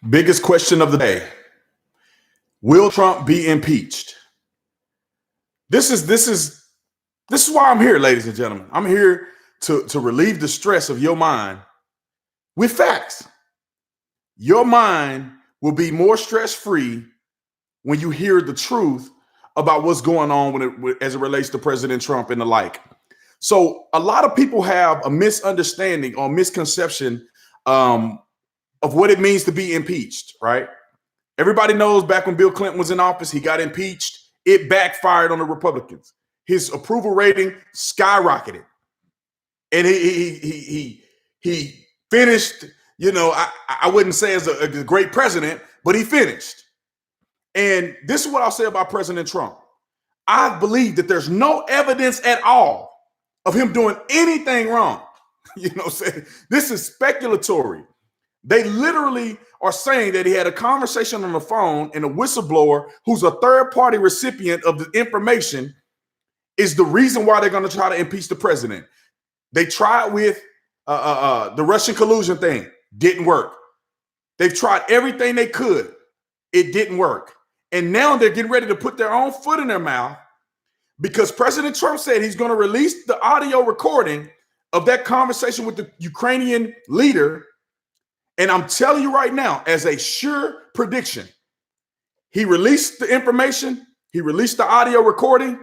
Biggest question of the day. Will Trump be impeached? This is why I'm here, ladies and gentlemen. I'm here to relieve the stress of your mind with facts. Your mind will be more stress-free when you hear the truth about what's going on as it relates to President Trump and the like. So a lot of people have a misunderstanding or misconception of what it means to be impeached, right? Everybody knows back when Bill Clinton was in office, he got impeached. It backfired on the Republicans. His approval rating skyrocketed. And he finished, I wouldn't say as a great president, but he finished. And this is what I'll say about President Trump. I believe that there's no evidence at all of him doing anything wrong. This is speculatory. They literally are saying that he had a conversation on the phone and a whistleblower who's a third-party recipient of the information is the reason why they're going to try to impeach the president. They tried with the Russian collusion thing. Didn't work. They've tried everything they could. It didn't work. And now they're getting ready to put their own foot in their mouth because President Trump said he's going to release the audio recording of that conversation with the Ukrainian leader. And I'm telling you right now, as a sure prediction, he released the information, he released the audio recording,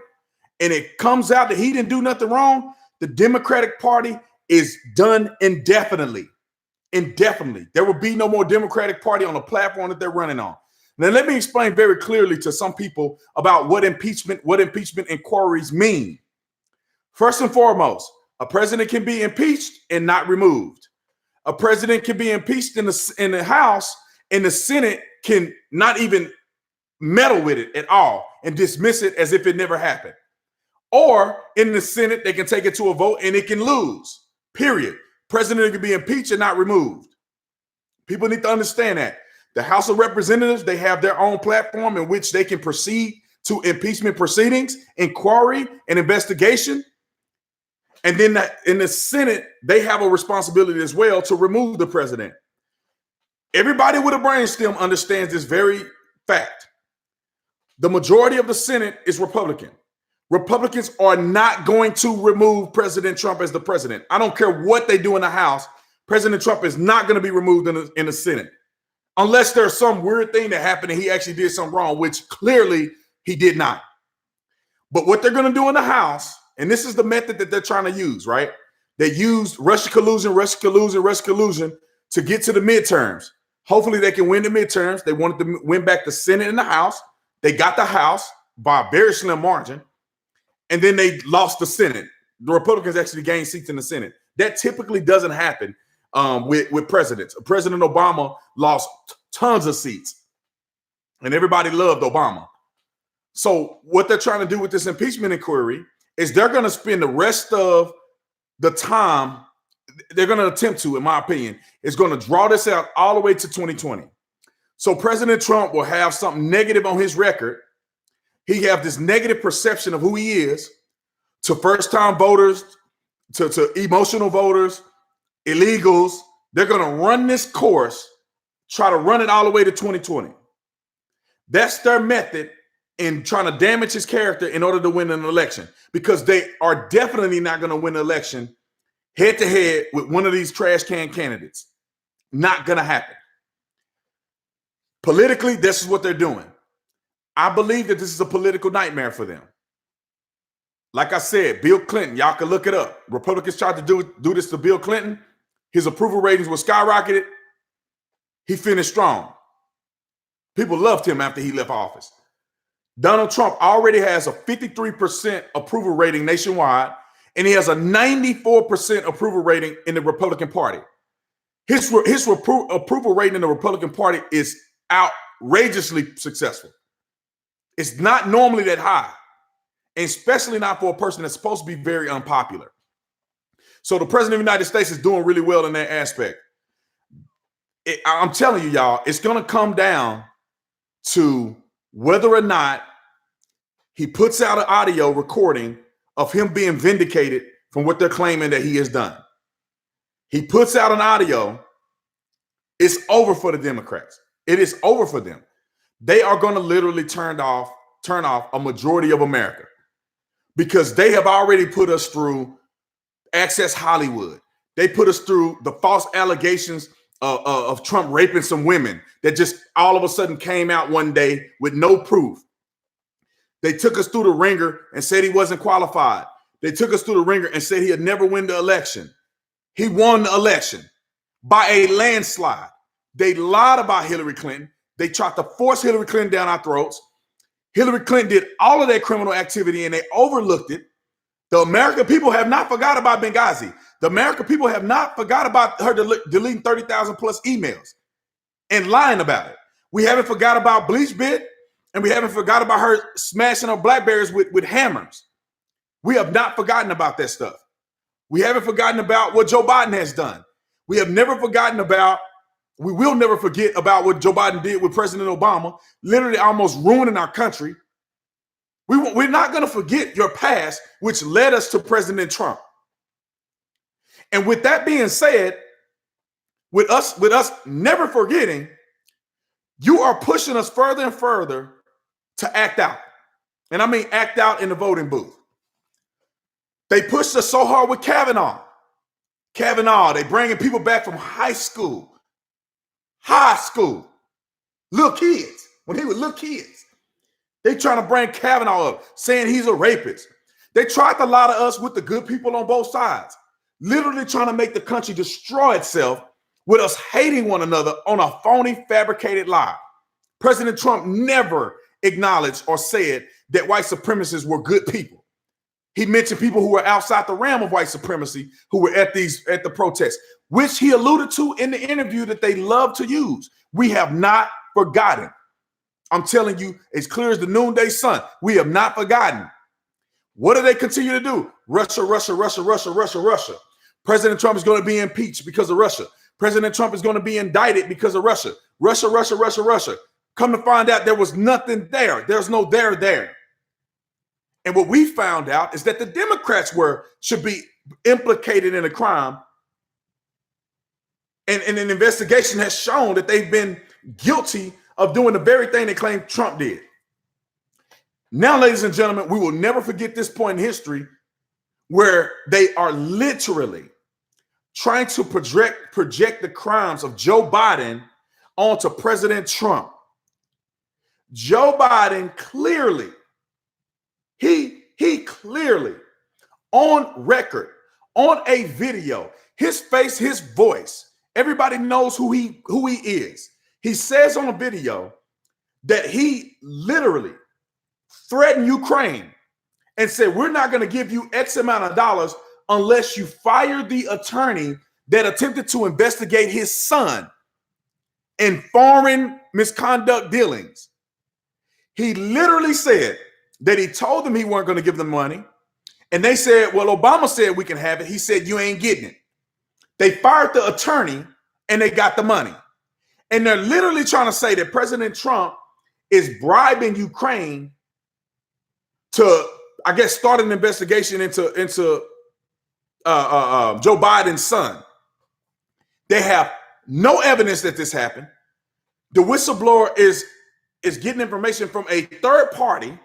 and it comes out that he didn't do nothing wrong. The Democratic Party is done indefinitely. Indefinitely. There will be no more Democratic Party on the platform that they're running on. Now, let me explain very clearly to some people about what impeachment inquiries mean. First and foremost, a president can be impeached and not removed. A president can be impeached in the House, and the Senate can not even meddle with it at all and dismiss it as if it never happened. Or in the Senate, they can take it to a vote and it can lose, period. President can be impeached and not removed. People need to understand that. The House of Representatives, they have their own platform in which they can proceed to impeachment proceedings, inquiry, and investigation. And then in the Senate, they have a responsibility as well to remove the president. Everybody with a brainstem understands this very fact. The majority of the Senate is Republican. Republicans are not going to remove President Trump as the president. I don't care what they do in the House. President Trump is not going to be removed in the Senate unless there's some weird thing that happened and he actually did something wrong, which clearly he did not. But what they're going to do in the House, and this is the method that they're trying to use, right? They used Russian collusion to get to the midterms. Hopefully they can win the midterms. They wanted to win back the Senate and the House. They got the House by a very slim margin. And then they lost the Senate. The Republicans actually gained seats in the Senate. That typically doesn't happen with presidents. President Obama lost tons of seats. And everybody loved Obama. So what they're trying to do with this impeachment inquiry is they're going to spend the rest of the time, they're going to attempt to, in my opinion, is going to draw this out all the way to 2020. So President Trump will have something negative on his record. He have this negative perception of who he is to first-time voters, to emotional voters, illegals. They're going to run this course, try to run it all the way to 2020. That's their method in trying to damage his character in order to win an election, because they are definitely not going to win an election head-to-head with one of these trash can candidates. Not going to happen. Politically, this is what they're doing. I believe that this is a political nightmare for them. Like I said, Bill Clinton, y'all can look it up. Republicans tried to do this to Bill Clinton. His approval ratings were skyrocketed. He finished strong. People loved him after he left office. Donald Trump already has a 53% approval rating nationwide, and he has a 94% approval rating in the Republican Party. His approval rating in the Republican Party is outrageously successful. It's not normally that high, especially not for a person that's supposed to be very unpopular. So the president of the United States is doing really well in that aspect. I'm telling you, y'all, it's going to come down to whether or not he puts out an audio recording of him being vindicated from what they're claiming that he has done. He puts out an audio It's over for the Democrats. It is over for them. They are going to literally turn off a majority of America because they have already put us through Access Hollywood. They put us through the false allegations of Trump raping some women that just all of a sudden came out one day with no proof. They took us through the ringer and said he wasn't qualified. They took us through the ringer and said he'd never win the election. He won the election by a landslide. They lied about Hillary Clinton. They tried to force Hillary Clinton down our throats. Hillary Clinton did all of that criminal activity and they overlooked it. The American people have not forgot about Benghazi. The American people have not forgot about her deleting 30,000 plus emails and lying about it. We haven't forgot about BleachBit, and we haven't forgot about her smashing our Blackberries with hammers. We have not forgotten about that stuff. We haven't forgotten about what Joe Biden has done. We have never forgotten about, we will never forget about what Joe Biden did with President Obama, literally almost ruining our country. We're not going to forget your past, which led us to President Trump. And with that being said, with us never forgetting, you are pushing us further and further to act out. And I mean act out in the voting booth. They pushed us so hard with Kavanaugh. They bringing people back from high school, little kids, when he was little kids. They trying to bring Kavanaugh up, saying he's a rapist. They tried to lie to us with the good people on both sides, literally trying to make the country destroy itself with us hating one another on a phony, fabricated lie. President Trump never acknowledged or said that white supremacists were good people. He mentioned people who were outside the realm of white supremacy who were at the protests, which he alluded to in the interview that they love to use. We have not forgotten. I'm telling you, as clear as the noonday sun, we have not forgotten. What do they continue to do? Russia. President Trump is going to be impeached because of Russia. President Trump is going to be indicted because of Russia. Russia. Come to find out there was nothing there. There's no there. And what we found out is that the Democrats should be implicated in a crime. And an investigation has shown that they've been guilty of doing the very thing they claim Trump did. Now, ladies and gentlemen, we will never forget this point in history where they are literally trying to project the crimes of Joe Biden onto President Trump. Joe Biden clearly, he clearly on record, on a video, his face, his voice, everybody knows who he is. He says on a video that he literally threatened Ukraine and said, we're not going to give you X amount of dollars unless you fire the attorney that attempted to investigate his son in foreign misconduct dealings. He literally said that he told them he weren't going to give them money. And they said, well, Obama said we can have it. He said, you ain't getting it. They fired the attorney and they got the money. And they're literally trying to say that President Trump is bribing Ukraine to, I guess, start an investigation into Joe Biden's son. They have no evidence that this happened. The whistleblower is getting information from a third party,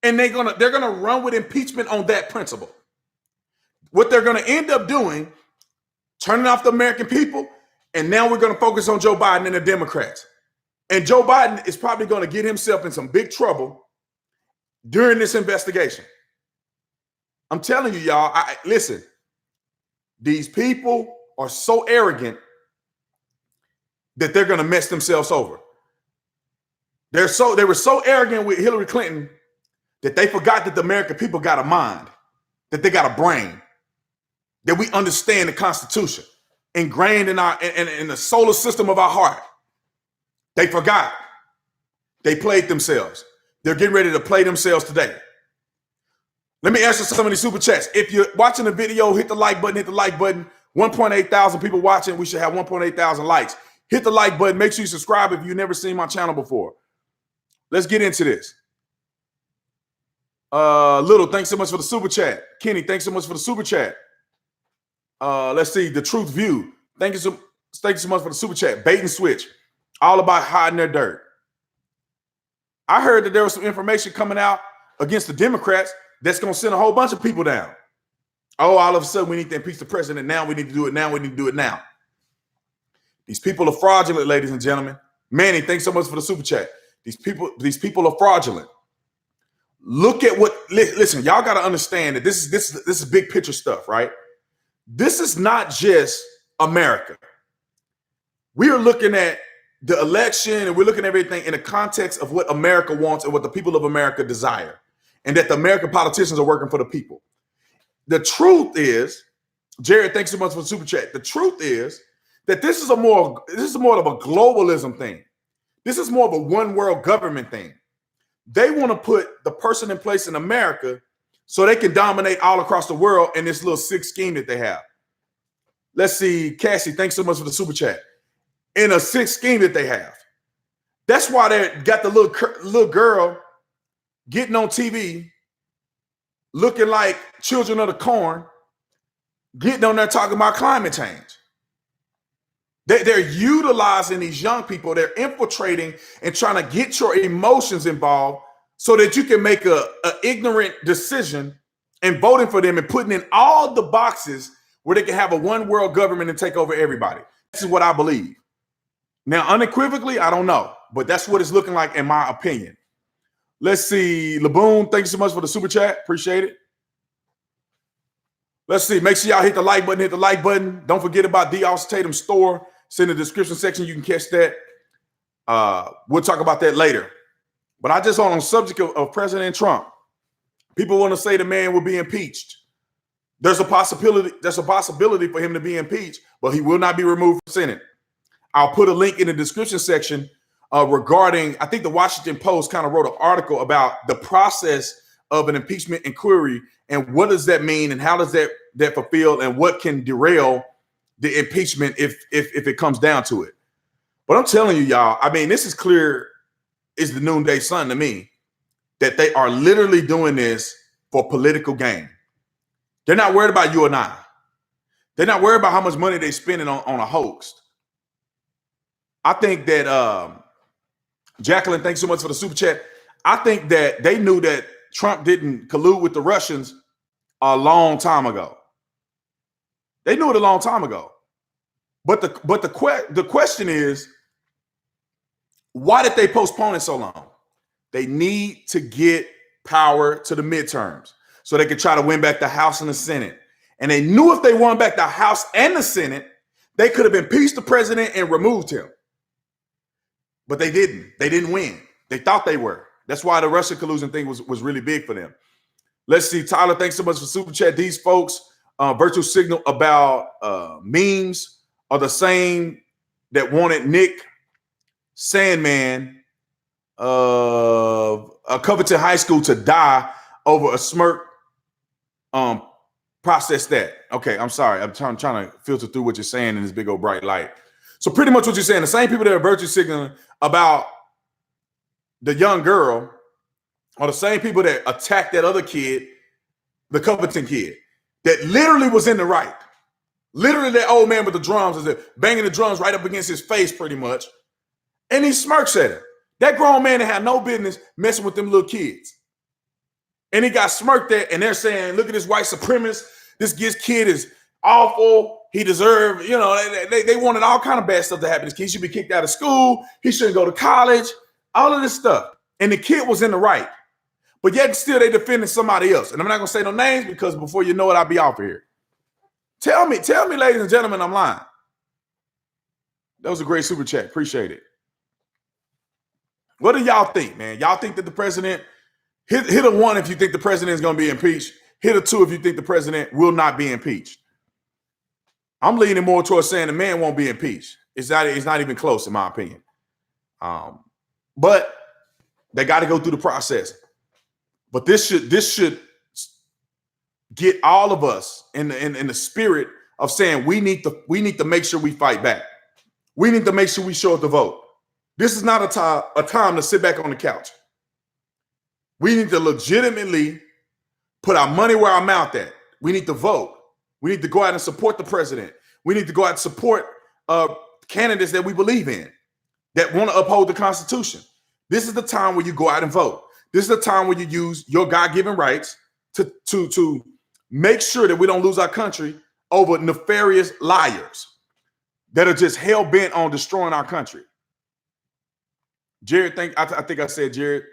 and they're gonna run with impeachment on that principle. What they're gonna end up doing, turning off the American people, and now we're gonna focus on Joe Biden and the Democrats. And Joe Biden is probably gonna get himself in some big trouble during this investigation. I'm telling you, y'all, listen, these people are so arrogant that they're gonna mess themselves over. They were so arrogant with Hillary Clinton that they forgot that the American people got a mind, that they got a brain, that we understand the Constitution ingrained in in the solar system of our heart. They forgot. They played themselves. They're getting ready to play themselves today. Let me answer some of these super chats. If you're watching the video, hit the like button, 1.8 thousand people watching. We should have 1.8 thousand likes. Hit the like button. Make sure you subscribe if you've never seen my channel before. Let's get into this. Little, thanks so much for the super chat. Kenny, thanks so much for the super chat. Let's see. The Truth View. Thank you so thank you so much for the super chat. Bait and switch, all about hiding their dirt. I heard that there was some information coming out against the Democrats that's going to send a whole bunch of people down. Oh, all of a sudden we need to impeach the president now. We need to do it now. We need to do it now. These people are fraudulent, ladies and gentlemen. Manny, thanks so much for the super chat. These people are fraudulent. Look at what. Listen, y'all got to understand that this is big picture stuff, right? This is not just America. We are looking at the election and we're looking at everything in the context of what America wants and what the people of America desire, and that the American politicians are working for the people. The truth is, Jared, thanks so much for the super chat. The truth is that this is more of a globalism thing. This is more of a one world government thing. They want to put the person in place in America so they can dominate all across the world in this little sick scheme that they have. Let's see, Cassie, thanks so much for the super chat. In a sick scheme that they have. That's why they got the little girl getting on TV, looking like Children of the Corn, getting on there talking about climate change. They're utilizing these young people. They're infiltrating and trying to get your emotions involved so that you can make an ignorant decision and voting for them and putting in all the boxes where they can have a one world government and take over everybody. This is what I believe. Now, unequivocally, I don't know, but that's what it's looking like in my opinion. Let's see. Laboon, thank you so much for the super chat. Appreciate it. Let's see. Make sure y'all hit the like button. Hit the like button. Don't forget about Theofficertatum store. It's in the description section. You can catch that. We'll talk about that later. But I just on the subject of President Trump. People want to say the man will be impeached. There's a possibility for him to be impeached, but he will not be removed from Senate. I'll put a link in the description section regarding, I think the Washington Post kind of wrote an article about the process of an impeachment inquiry and what does that mean and how does that fulfill and what can derail the impeachment if it comes down to it. But I'm telling you, y'all, I mean, this is clear as the noonday sun to me that they are literally doing this for political gain. They're not worried about you and I. They're not worried about how much money they're spending on a hoax. I think that Jacqueline, thanks so much for the super chat. I think that they knew that Trump didn't collude with the Russians a long time ago. They knew it a long time ago. But the question is, why did they postpone it so long? They need to get power to the midterms so they could try to win back the House and the Senate. And they knew if they won back the House and the Senate, they could have impeached the president and removed him. But they didn't. They didn't win. They thought they were. That's why the Russia collusion thing was really big for them. Let's see. Tyler, thanks so much for super chat. These folks, virtual signal about memes are the same that wanted Nick Sandman of Covington High School to die over a smirk. Process that. Okay, I'm sorry. I'm trying to filter through what you're saying in this big old bright light. So pretty much what you're saying, the same people that are virtue signaling about the young girl are the same people that attacked that other kid, the Covington kid, that literally was in the right. Literally that old man with the drums is banging the drums right up against his face pretty much. And he smirks at him. That grown man that had no business messing with them little kids. And he got smirked at, and they're saying, look at this white supremacist. This kid is awful. He deserved, you know, they wanted all kind of bad stuff to happen. This kid should be kicked out of school. He shouldn't go to college. All of this stuff. And the kid was in the right. But yet still they defended somebody else. And I'm not going to say no names because before you know it, I'll be off of here. Tell me, ladies and gentlemen, I'm lying. That was a great super chat. Appreciate it. What do y'all think, man? Y'all think that the president, hit a 1 if you think the president is going to be impeached. Hit a 2 if you think the president will not be impeached. I'm leaning more towards saying the man won't be impeached. It's not even close, in my opinion. But they got to go through the process. But this should get all of us in the spirit of saying we need to make sure we fight back. We need to make sure we show up to vote. This is not a time to sit back on the couch. We need to legitimately put our money where our mouth at. We need to vote. We need to go out and support the president. We need to go out and support candidates that we believe in, that want to uphold the Constitution. This is the time where you go out and vote. This is the time where you use your God-given rights to make sure that we don't lose our country over nefarious liars that are just hell-bent on destroying our country. Jared, I think I said Jared.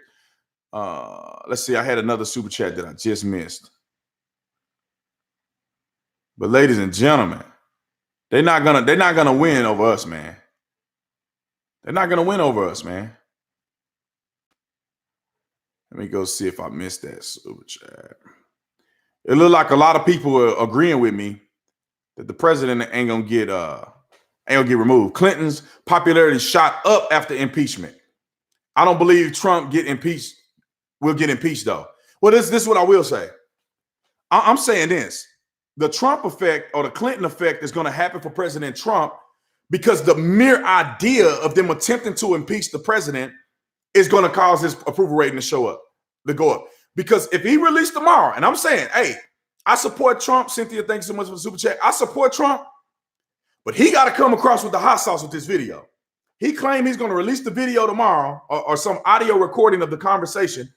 Let's see, I had another super chat that I just missed. But ladies and gentlemen, they're not gonna win over us, man. They're not gonna win over us, man. Let me go see if I missed that super chat. It looked like a lot of people are agreeing with me that the president ain't gonna get removed. Clinton's popularity shot up after impeachment. I don't believe Trump will get impeached though. Well, this is what I will say. I'm saying this. The Trump effect or the Clinton effect is going to happen for President Trump because the mere idea of them attempting to impeach the president is going to cause his approval rating to go up. Because if he released tomorrow, and I'm saying, hey, I support Trump. Cynthia, thanks so much for the super chat. I support Trump, but he got to come across with the hot sauce with this video. He claimed he's going to release the video tomorrow or some audio recording of the conversation.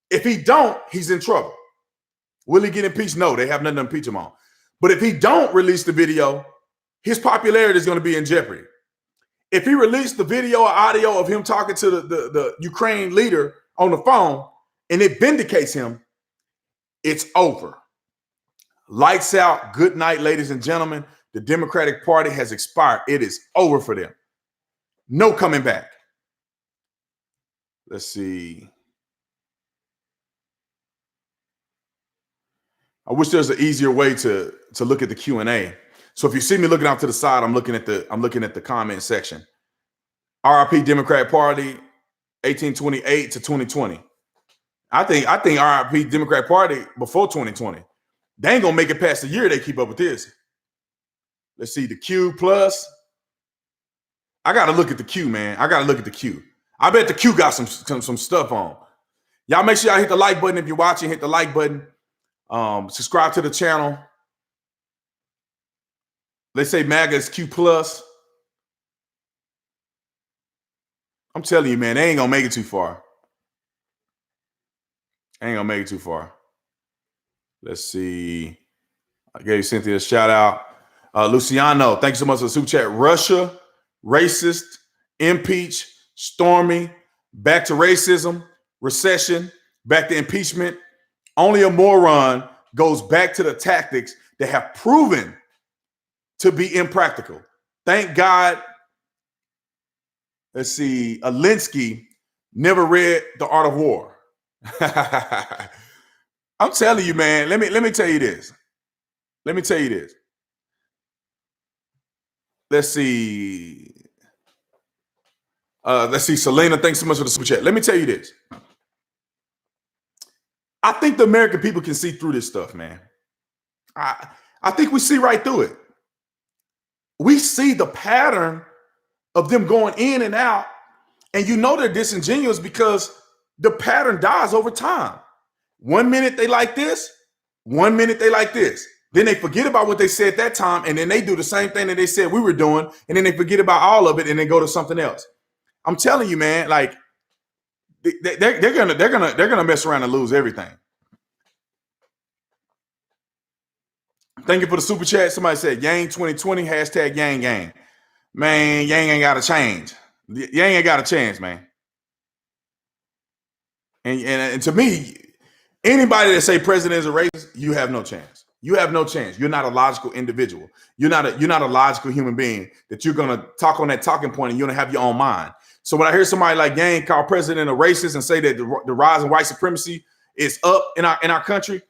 If he don't, he's in trouble. Will he get impeached? No, they have nothing to impeach him on. But if he don't release the video, his popularity is going to be in jeopardy. If he released the video or audio of him talking to the Ukraine leader on the phone and it vindicates him, it's over. Lights out. Good night, ladies and gentlemen. The Democratic Party has expired. It is over for them. No coming back. Let's see. I wish there's an easier way to look at the Q&A. So if you see me looking out to the side, I'm looking at the comment section. RIP Democratic Party, 1828 to 2020. I think RIP Democratic Party before 2020. They ain't gonna make it past the year they keep up with this. Let's see the Q plus. I gotta look at the Q, man. I gotta look at the Q. I bet the Q got some stuff on. Y'all make sure y'all hit the like button if you're watching. Hit the like button. Subscribe to the channel. They say MAGA is Q plus. I'm telling you, man, they ain't gonna make it too far. Let's see. I gave Cynthia a shout out. Luciano, thanks so much for the super chat. Russia, racist, impeach, Stormy, back to racism, recession, back to impeachment. Only a moron goes back to the tactics that have proven to be impractical. Thank God. Let's see. Alinsky never read The Art of War. I'm telling you, man. Let me tell you this. Let's see. Selena, thanks so much for the super chat. Let me tell you this. I think the American people can see through this stuff, man. I think we see right through it. We see the pattern of them going in and out, and you know they're disingenuous because the pattern dies over time. 1 minute they like this, 1 minute they like this. Then they forget about what they said that time, and then they do the same thing that they said we were doing, and then they forget about all of it, and then go to something else. I'm telling you, man, like they're gonna mess around and lose everything. Thank you for the super chat. Somebody said Yang 2020 hashtag Yang Gang. Man, Yang ain't got a change. Yang ain't got a chance, man. And to me, anybody that say president is a racist, you have no chance. You have no chance. You're not a logical individual. You're not a logical human being that you're gonna talk on that talking point and you're gonna have your own mind. So when I hear somebody like Yang call president a racist and say that the rise of white supremacy is up in our country,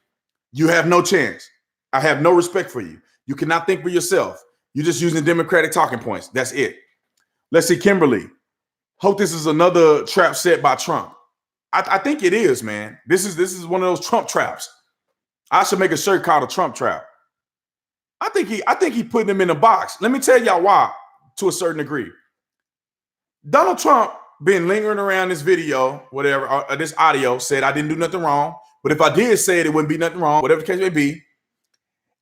you have no chance. I have no respect for you. You cannot think for yourself. You're just using Democratic talking points. That's it. Let's see, Kimberly. Hope this is another trap set by Trump. I think it is, man. This is one of those Trump traps. I should make a shirt called a Trump trap. I think he putting him in a box. Let me tell y'all why, to a certain degree. Donald Trump been lingering around this video, whatever, or this audio, said I didn't do nothing wrong. But if I did say it, it wouldn't be nothing wrong, whatever the case may be.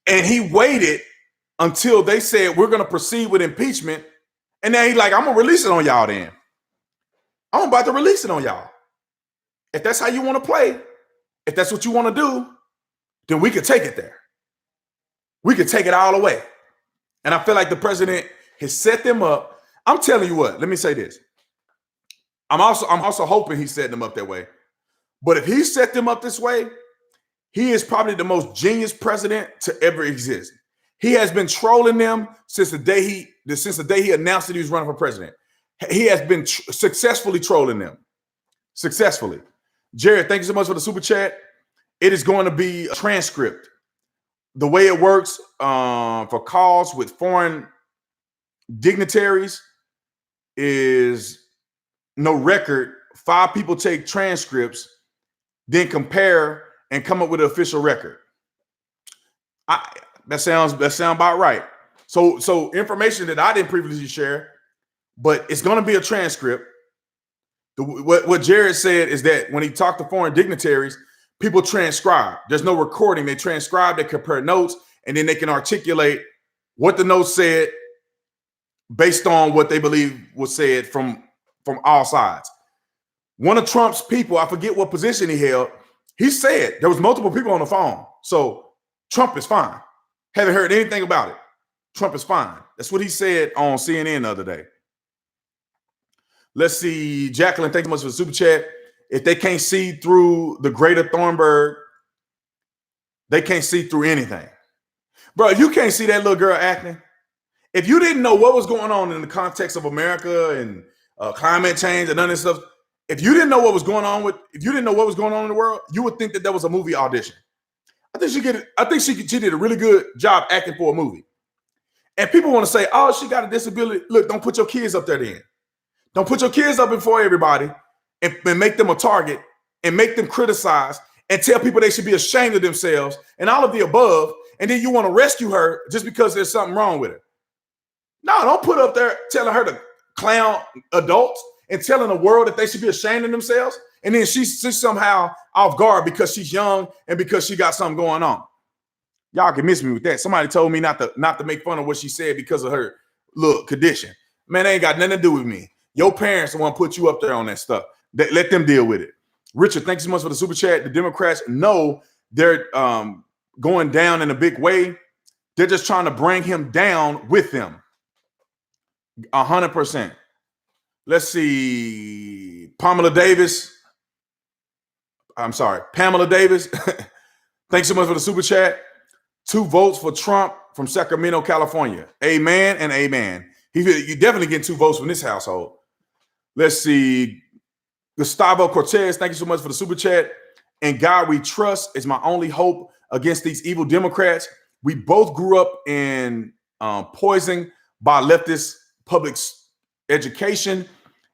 And he waited until they said we're going to proceed with impeachment. And then he's like, I'm going to release it on y'all then. I'm about to release it on y'all. If that's how you want to play, if that's what you want to do, then we could take it there. We could take it all away. And I feel like the president has set them up. I'm telling you what, let me say this. I'm also hoping he set them up that way. But if he set them up this way, he is probably the most genius president to ever exist. He has been trolling them since the day he announced that he was running for president. He has been successfully trolling them. Successfully. Jared, thank you so much for the super chat. It is going to be a transcript. The way it works for calls with foreign dignitaries is no record. 5 people take transcripts, then compare and come up with an official record. That sounds about right. So information that I didn't previously share, but it's going to be a transcript. What Jared said is that when he talked to foreign dignitaries, people transcribe. There's no recording. They transcribe, they compare notes, and then they can articulate what the notes said based on what they believe was said from all sides. One of Trump's people, I forget what position he held, he said there was multiple people on the phone. So Trump is fine. Haven't heard anything about it. Trump is fine. That's what he said on CNN the other day. Let's see. Jacqueline, thanks so much for the super chat. If they can't see through the Greater Thornburg, they can't see through anything. Bro, if you can't see that little girl acting, if you didn't know what was going on in the context of America and climate change and none of this stuff, if you didn't know what was going on in the world, you would think that was a movie audition. I think she did a really good job acting for a movie. And people want to say, oh, she got a disability. Look, don't put your kids up there then. Don't put your kids up before everybody and make them a target and make them criticize and tell people they should be ashamed of themselves and all of the above. And then you want to rescue her just because there's something wrong with her. No, don't put up there telling her to clown adults and telling the world that they should be ashamed of themselves. And then she's somehow off guard because she's young and because she got something going on. Y'all can miss me with that. Somebody told me not to make fun of what she said because of her little condition. Man, they ain't got nothing to do with me. Your parents want to put you up there on that stuff. Let them deal with it. Richard, thanks so much for the super chat. The Democrats know they're going down in a big way. They're just trying to bring him down with them. 100%. Let's see. Pamela Davis. Thanks so much for the super chat. 2 votes for Trump from Sacramento, California. Amen and amen. You definitely get 2 votes from this household. Let's see. Gustavo Cortez, thank you so much for the super chat. And God we trust is my only hope against these evil Democrats. We both grew up in poison by leftist public education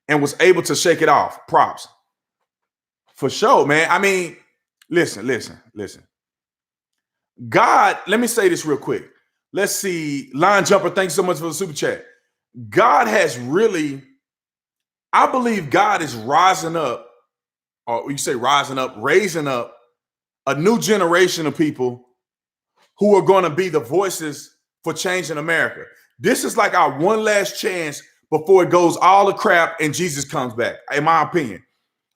and was able to shake it off. Props. For sure, man. I mean, listen. God, let me say this real quick. Let's see. Line Jumper, thanks so much for the super chat. God has really, I believe God is raising up a new generation of people who are going to be the voices for change in America. This is like our one last chance before it goes all the crap and Jesus comes back, in my opinion.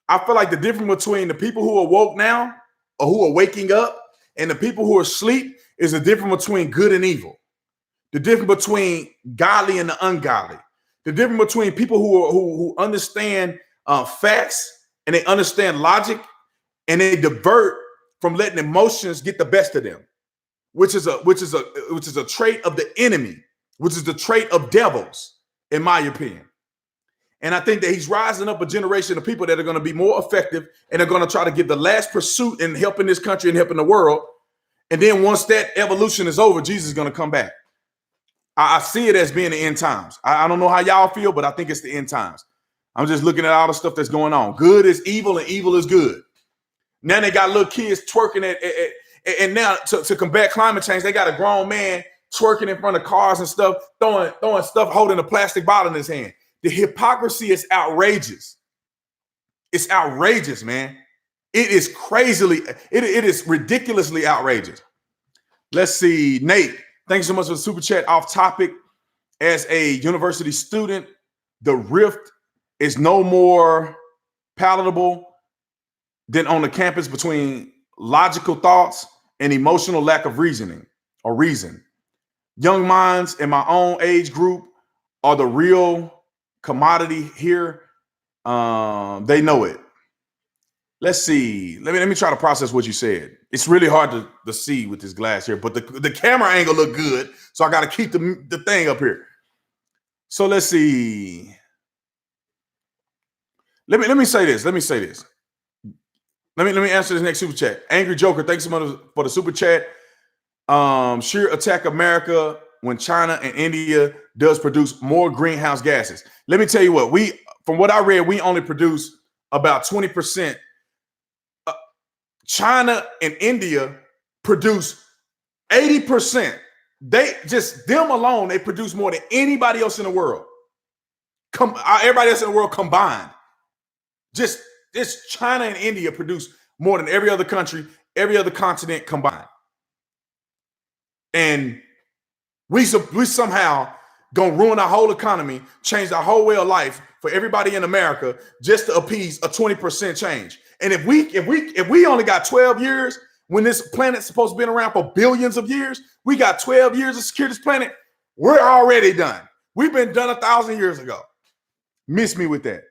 I feel like the difference between the people who are woke now or who are waking up and the people who are asleep is the difference between good and evil. The difference between godly and the ungodly. The difference between people who understand facts and they understand logic and they divert from letting emotions get the best of them, which is a trait of the enemy, which is the trait of devils, in my opinion. And I think that he's rising up a generation of people that are going to be more effective and are going to try to give the last pursuit in helping this country and helping the world. And then once that evolution is over, Jesus is going to come back. I see it as being the end times. I don't know how y'all feel, but I think it's the end times. I'm just looking at all the stuff that's going on. Good is evil and evil is good. Now they got little kids twerking and now to combat climate change, they got a grown man twerking in front of cars and stuff, throwing stuff, holding a plastic bottle in his hand. The hypocrisy is outrageous. It's outrageous, man. It is ridiculously outrageous. Let's see, Nate. Thanks so much for the super chat. Off topic, as a university student, the rift is no more palatable than on the campus between logical thoughts and emotional lack of reasoning or reason. Young minds in my own age group are the real commodity here. They know it. Let's see. Let me try to process what you said. It's really hard to see with this glass here, but the camera angle look good, so I got to keep the thing up here. So let's see. Let me say this. Let me answer this next super chat. Angry Joker, thanks so much for the super chat. Sheer attack America when China and India does produce more greenhouse gases. Let me tell you what, from what I read, we only produce about 20%. China and India produce 80%. Them alone, they produce more than anybody else in the world. Everybody else in the world combined. Just China and India produce more than every other country, every other continent combined. And we somehow gonna ruin our whole economy, change our whole way of life for everybody in America just to appease a 20% change. And if we only got 12 years when this planet's supposed to be around for billions of years, we got 12 years to secure this planet. We're already done. We've been done 1,000 years ago. Miss me with that.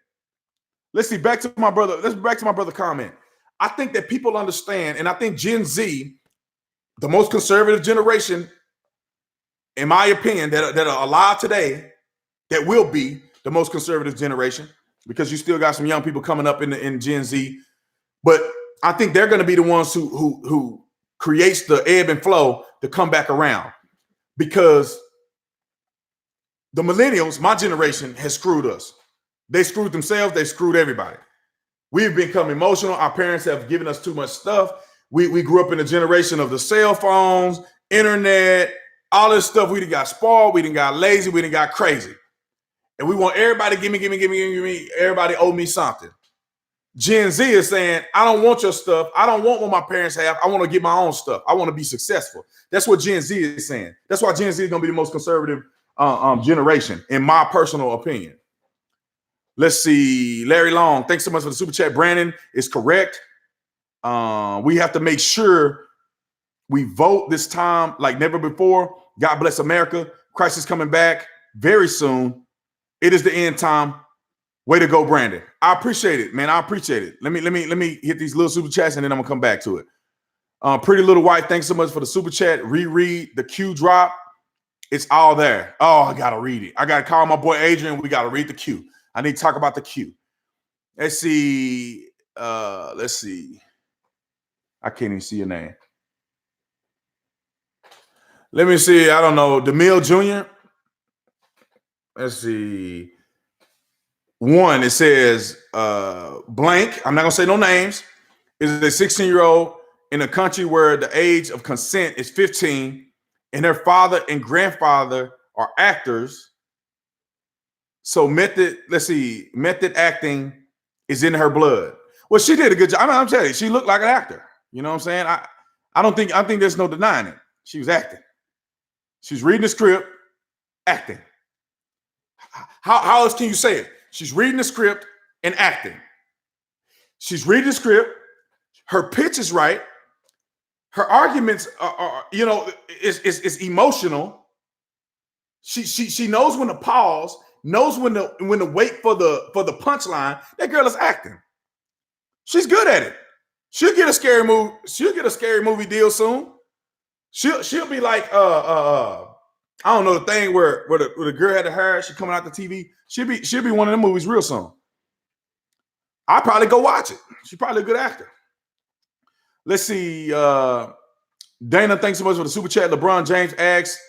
Let's see. Back to my brother comment. I think that people understand, and I think Gen Z, the most conservative generation, in my opinion, that are alive today, that will be the most conservative generation, because you still got some young people coming up in Gen Z. But I think they're going to be the ones who creates the ebb and flow to come back around, because the millennials, my generation, has screwed us. They screwed themselves. They screwed everybody. We've become emotional. Our parents have given us too much stuff. We grew up in a generation of the cell phones, internet, all this stuff. We done got spoiled. We done got lazy. We done got crazy. And we want everybody to give me. Everybody owe me something. Gen Z is saying, I don't want your stuff. I don't want what my parents have. I want to get my own stuff. I want to be successful. That's what Gen Z is saying. That's why Gen Z is going to be the most conservative generation, in my personal opinion. Let's see. Larry Long, thanks so much for the super chat. Brandon is correct. We have to make sure we vote this time like never before. God bless America. Christ is coming back very soon. It is the end time. Way to go, Brandon. I appreciate it, man. I appreciate it. Let me hit these little super chats and then I'm gonna come back to it. Pretty Little White, thanks so much for the super chat. Reread the Q drop. It's all there. Oh, I gotta read it. I gotta call my boy Adrian. We gotta read the Q. I need to talk about the Q. Let's see. Let's see. I can't even see your name. Let me see. I don't know. DeMille Jr. Let's see. One, it says blank. I'm not gonna say no names. Is a 16-year-old in a country where the age of consent is 15, and her father and grandfather are actors. So method acting is in her blood. Well, she did a good job. I'm telling you, she looked like an actor. You know what I'm saying? I think there's no denying it. She was acting. She's reading the script, acting. How else can you say it? She's reading the script and acting. She's reading the script. Her pitch is right. Her arguments are is emotional. She knows when to pause, knows when to wait for the punchline. That girl is acting. She's good at it. She'll get a scary movie. She'll get a scary movie deal soon. She'll be like I don't know, the thing where the girl had the hair, she coming out the TV. She'll be one of them movies real soon. I'll probably go watch it. She's probably a good actor. Let's see. Dana, thanks so much for the super chat. LeBron James asks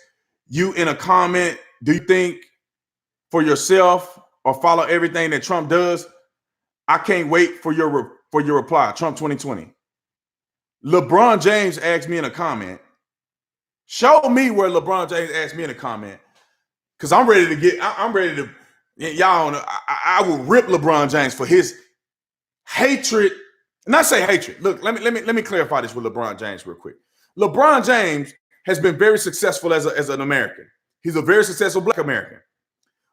you in a comment, do you think for yourself or follow everything that Trump does? I can't wait for your reply. Trump 2020. LeBron James asked me in a comment. Show me where LeBron James asked me in a comment, because I'm ready to. Y'all know, I will rip LeBron James for his hatred. Not say hatred. Look, let me clarify this with LeBron James real quick. LeBron James has been very successful as an American. He's a very successful Black American.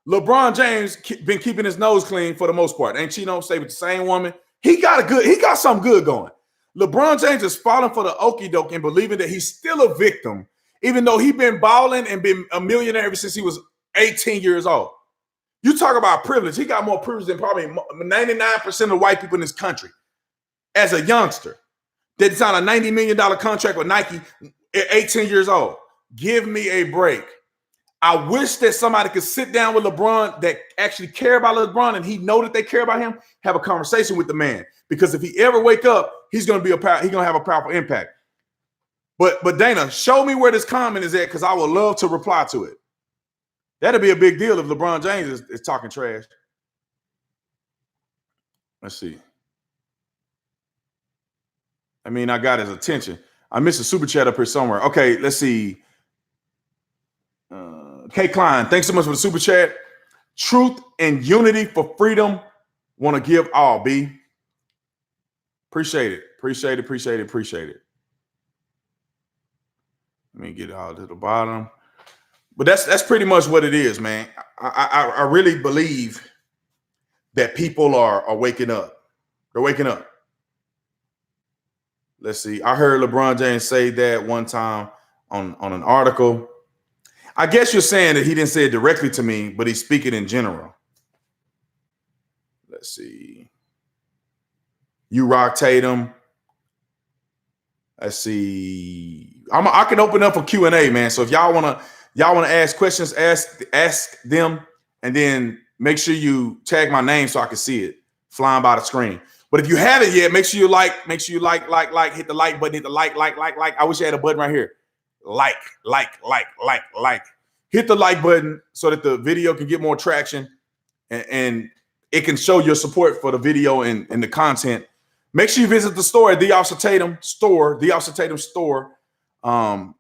LeBron James been keeping his nose clean for the most part. Ain't cheating on, stay with the same woman. He got something good going. LeBron James is falling for the okie doke and believing that he's still a victim, even though he's been balling and been a millionaire ever since he was 18 years old. You talk about privilege. He got more privilege than probably 99% of white people in this country as a youngster. That signed a $90 million contract with Nike at 18 years old. Give me a break. I wish that somebody could sit down with LeBron that actually care about LeBron and he know that they care about him, have a conversation with the man. Because if he ever wake up, he's going to have a powerful impact. But Dana, show me where this comment is at because I would love to reply to it. That'd be a big deal if LeBron James is talking trash. Let's see. I mean, I got his attention. I missed a super chat up here somewhere. Okay, let's see. K. Klein, thanks so much for the super chat. Truth and unity for freedom. Want to give all, B. Appreciate it. Appreciate it. Let me get it all to the bottom. But that's pretty much what it is, man. I really believe that people are waking up. They're waking up. Let's see. I heard LeBron James say that one time on an article. I guess you're saying that he didn't say it directly to me, but he's speaking in general. Let's see. You rock Tatum. Let's see. I can open up a Q&A, man. So if y'all wanna ask questions, ask them, and then make sure you tag my name so I can see it flying by the screen. But if you haven't yet, make sure you like, hit the like button, hit the like. I wish I had a button right here. Like. Hit the like button so that the video can get more traction and it can show your support for the video and the content. Make sure you visit the store at Theofficertatum store.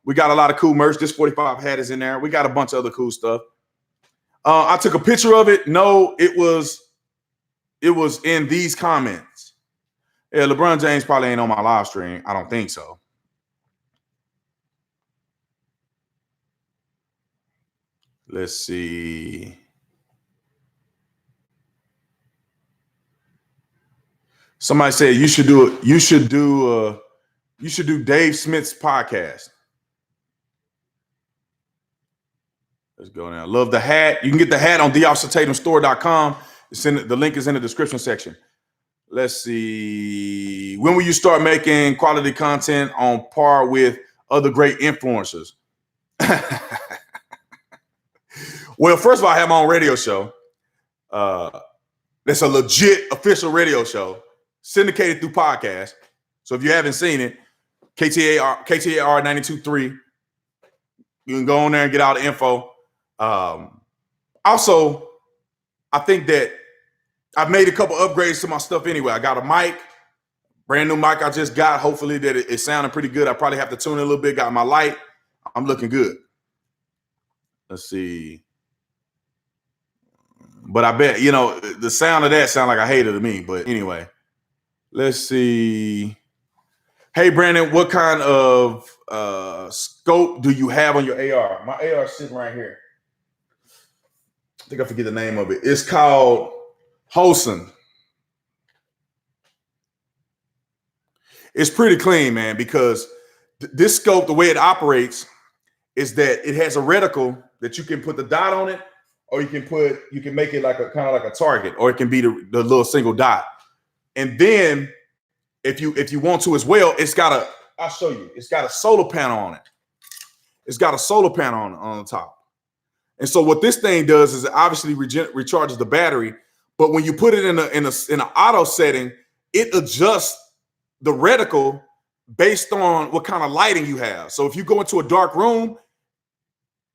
We got a lot of cool merch. This 45 hat is in there. We got a bunch of other cool stuff. I took a picture of it. No, it was in these comments. Yeah, LeBron James probably ain't on my live stream. I don't think so. Let's see. Somebody said you should do it. You should do Dave Smith's podcast. Let's go now. Love the hat. You can get the hat on theofficertatumstore.com. The link is in the description section. Let's see. When will you start making quality content on par with other great influencers? Well, first of all, I have my own radio show. That's a legit official radio show syndicated through podcast. So if you haven't seen it, KTAR 92.3. You can go on there and get all the info. Also, I think that I've made a couple upgrades to my stuff anyway. I got a mic, brand new mic I just got. Hopefully that it's sounding pretty good. I probably have to tune it a little bit. Got my light. I'm looking good. Let's see. But I bet, the sound of that sound like I hate it to me. But anyway, let's see. Hey, Brandon, what kind of scope do you have on your AR? My AR is sitting right here. I think I forget the name of it. It's called Wholesome. It's pretty clean, man, because this scope, the way it operates is that it has a reticle that you can put the dot on it, or you can make it like a kind of like a target, or it can be the little single dot. And then if you want to as well, I'll show you. It's got a solar panel on it. It's got a solar panel on the top. And so what this thing does is it obviously recharges the battery, but when you put it in an auto setting, it adjusts the reticle based on what kind of lighting you have. So if you go into a dark room,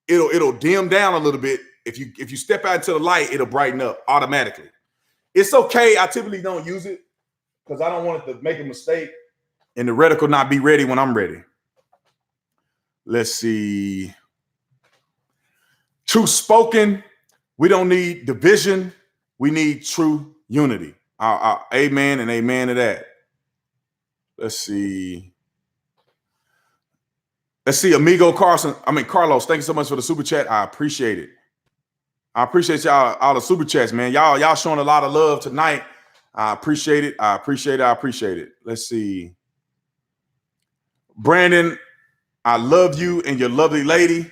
it'll dim down a little bit. If you step out into the light, it'll brighten up automatically. It's okay. I typically don't use it because I don't want it to make a mistake and the reticle not be ready when I'm ready. Let's see. Truth spoken. We don't need division. We need true unity. Amen and amen to that. Let's see. Let's see, Carlos, thank you so much for the super chat. I appreciate it. I appreciate y'all, all the super chats, man. Y'all showing a lot of love tonight. I appreciate it. I appreciate it. I appreciate it. Let's see. Brandon, I love you and your lovely lady.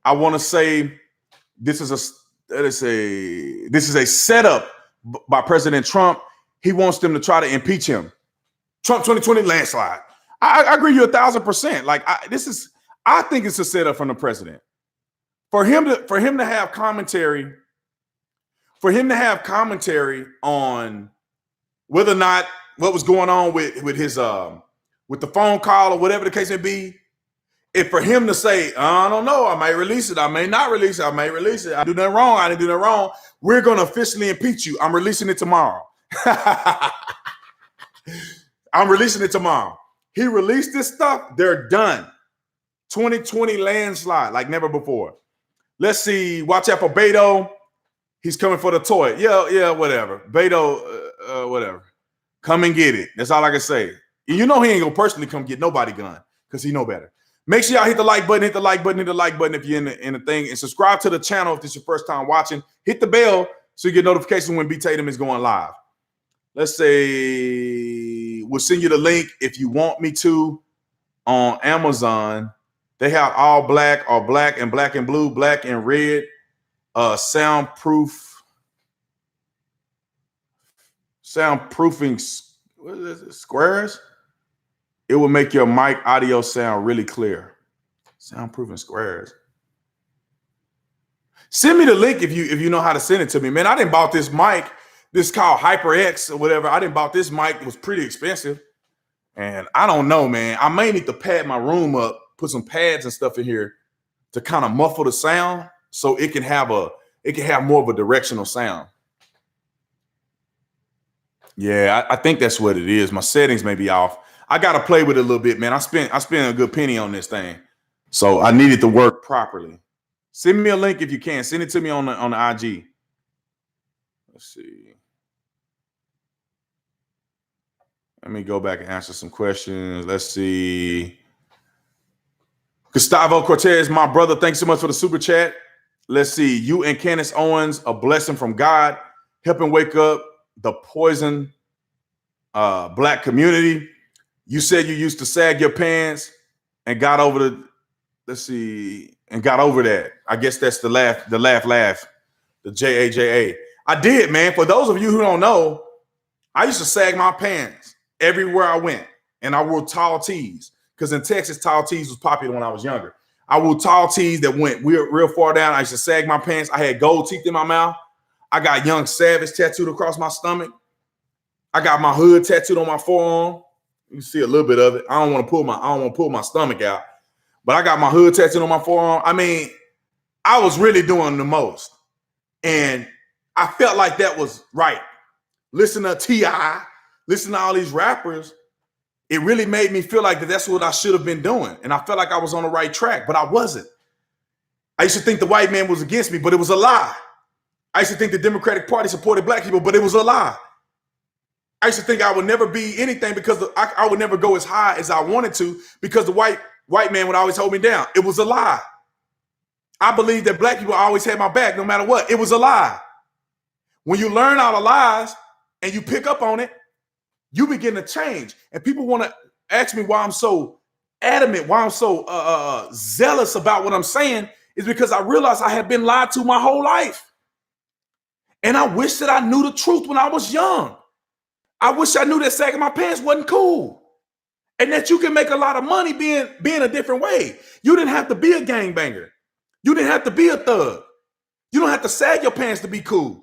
I want to say this is a setup by President Trump. He wants them to try to impeach him. Trump 2020 landslide. I agree you 1,000%. Like I think it's a setup from the president for him to have commentary on whether or not what was going on with his with the phone call or whatever the case may be. If for him to say, I don't know, I may release it, I may not release it, I may release it, I didn't do nothing wrong, I didn't do nothing wrong. We're going to officially impeach you. I'm releasing it tomorrow. I'm releasing it tomorrow. He released this stuff, they're done. 2020 landslide like never before. Let's see. Watch out for Beto. He's coming for the toy. Yeah, whatever. Beto, whatever. Come and get it. That's all I can say. You know he ain't gonna personally come get nobody gun because he know better. Make sure y'all hit the like button, hit the like button if you're in the thing, and subscribe to the channel if this is your first time watching. Hit the bell so you get notifications when B Tatum is going live. Let's say we'll send you the link if you want me to on Amazon. They have all black or black and blue, black and red, soundproofing what is it, squares. It will make your mic audio sound really clear. Soundproofing squares. Send me the link if you know how to send it to me, man. I didn't bought this mic. This called HyperX or whatever. I didn't bought this mic. It was pretty expensive, and I don't know, man. I may need to pad my room up, put some pads and stuff in here to kind of muffle the sound so it can have more of a directional sound. Yeah, I think that's what it is. My settings may be off. I got to play with it a little bit, man. I spent a good penny on this thing, so I need it to work properly. Send me a link if you can. Send it to me on the IG. Let's see. Let me go back and answer some questions. Let's see. Gustavo Cortez, my brother, thanks so much for the super chat. Let's see. You and Candace Owens, a blessing from God, helping wake up the poison black community. You said you used to sag your pants and got over that. I guess that's the laugh, the JAJA. I did, man. For those of you who don't know, I used to sag my pants everywhere I went, and I wore tall tees because in Texas, tall tees was popular when I was younger. I wore tall tees that went real far down. I used to sag my pants. I had gold teeth in my mouth. I got Young Savage tattooed across my stomach. I got my hood tattooed on my forearm. You can see a little bit of it. I don't want to pull my stomach out, but I got my hood tattooed on my forearm. I mean, I was really doing the most, and I felt like that was right. Listen to T.I., listen to all these rappers. It really made me feel like that's what I should have been doing, and I felt like I was on the right track, but I wasn't. I used to think the white man was against me, but it was a lie. I used to think the Democratic Party supported black people, but it was a lie. I used to think I would never be anything because I would never go as high as I wanted to because the white man would always hold me down. It was a lie. I believed that black people always had my back no matter what. It was a lie. When you learn all the lies and you pick up on it, you begin to change. And people want to ask me why I'm so adamant, why I'm so zealous about what I'm saying is because I realize I have been lied to my whole life. And I wish that I knew the truth when I was young. I wish I knew that sagging my pants wasn't cool. And that you can make a lot of money being a different way. You didn't have to be a gangbanger. You didn't have to be a thug. You don't have to sag your pants to be cool.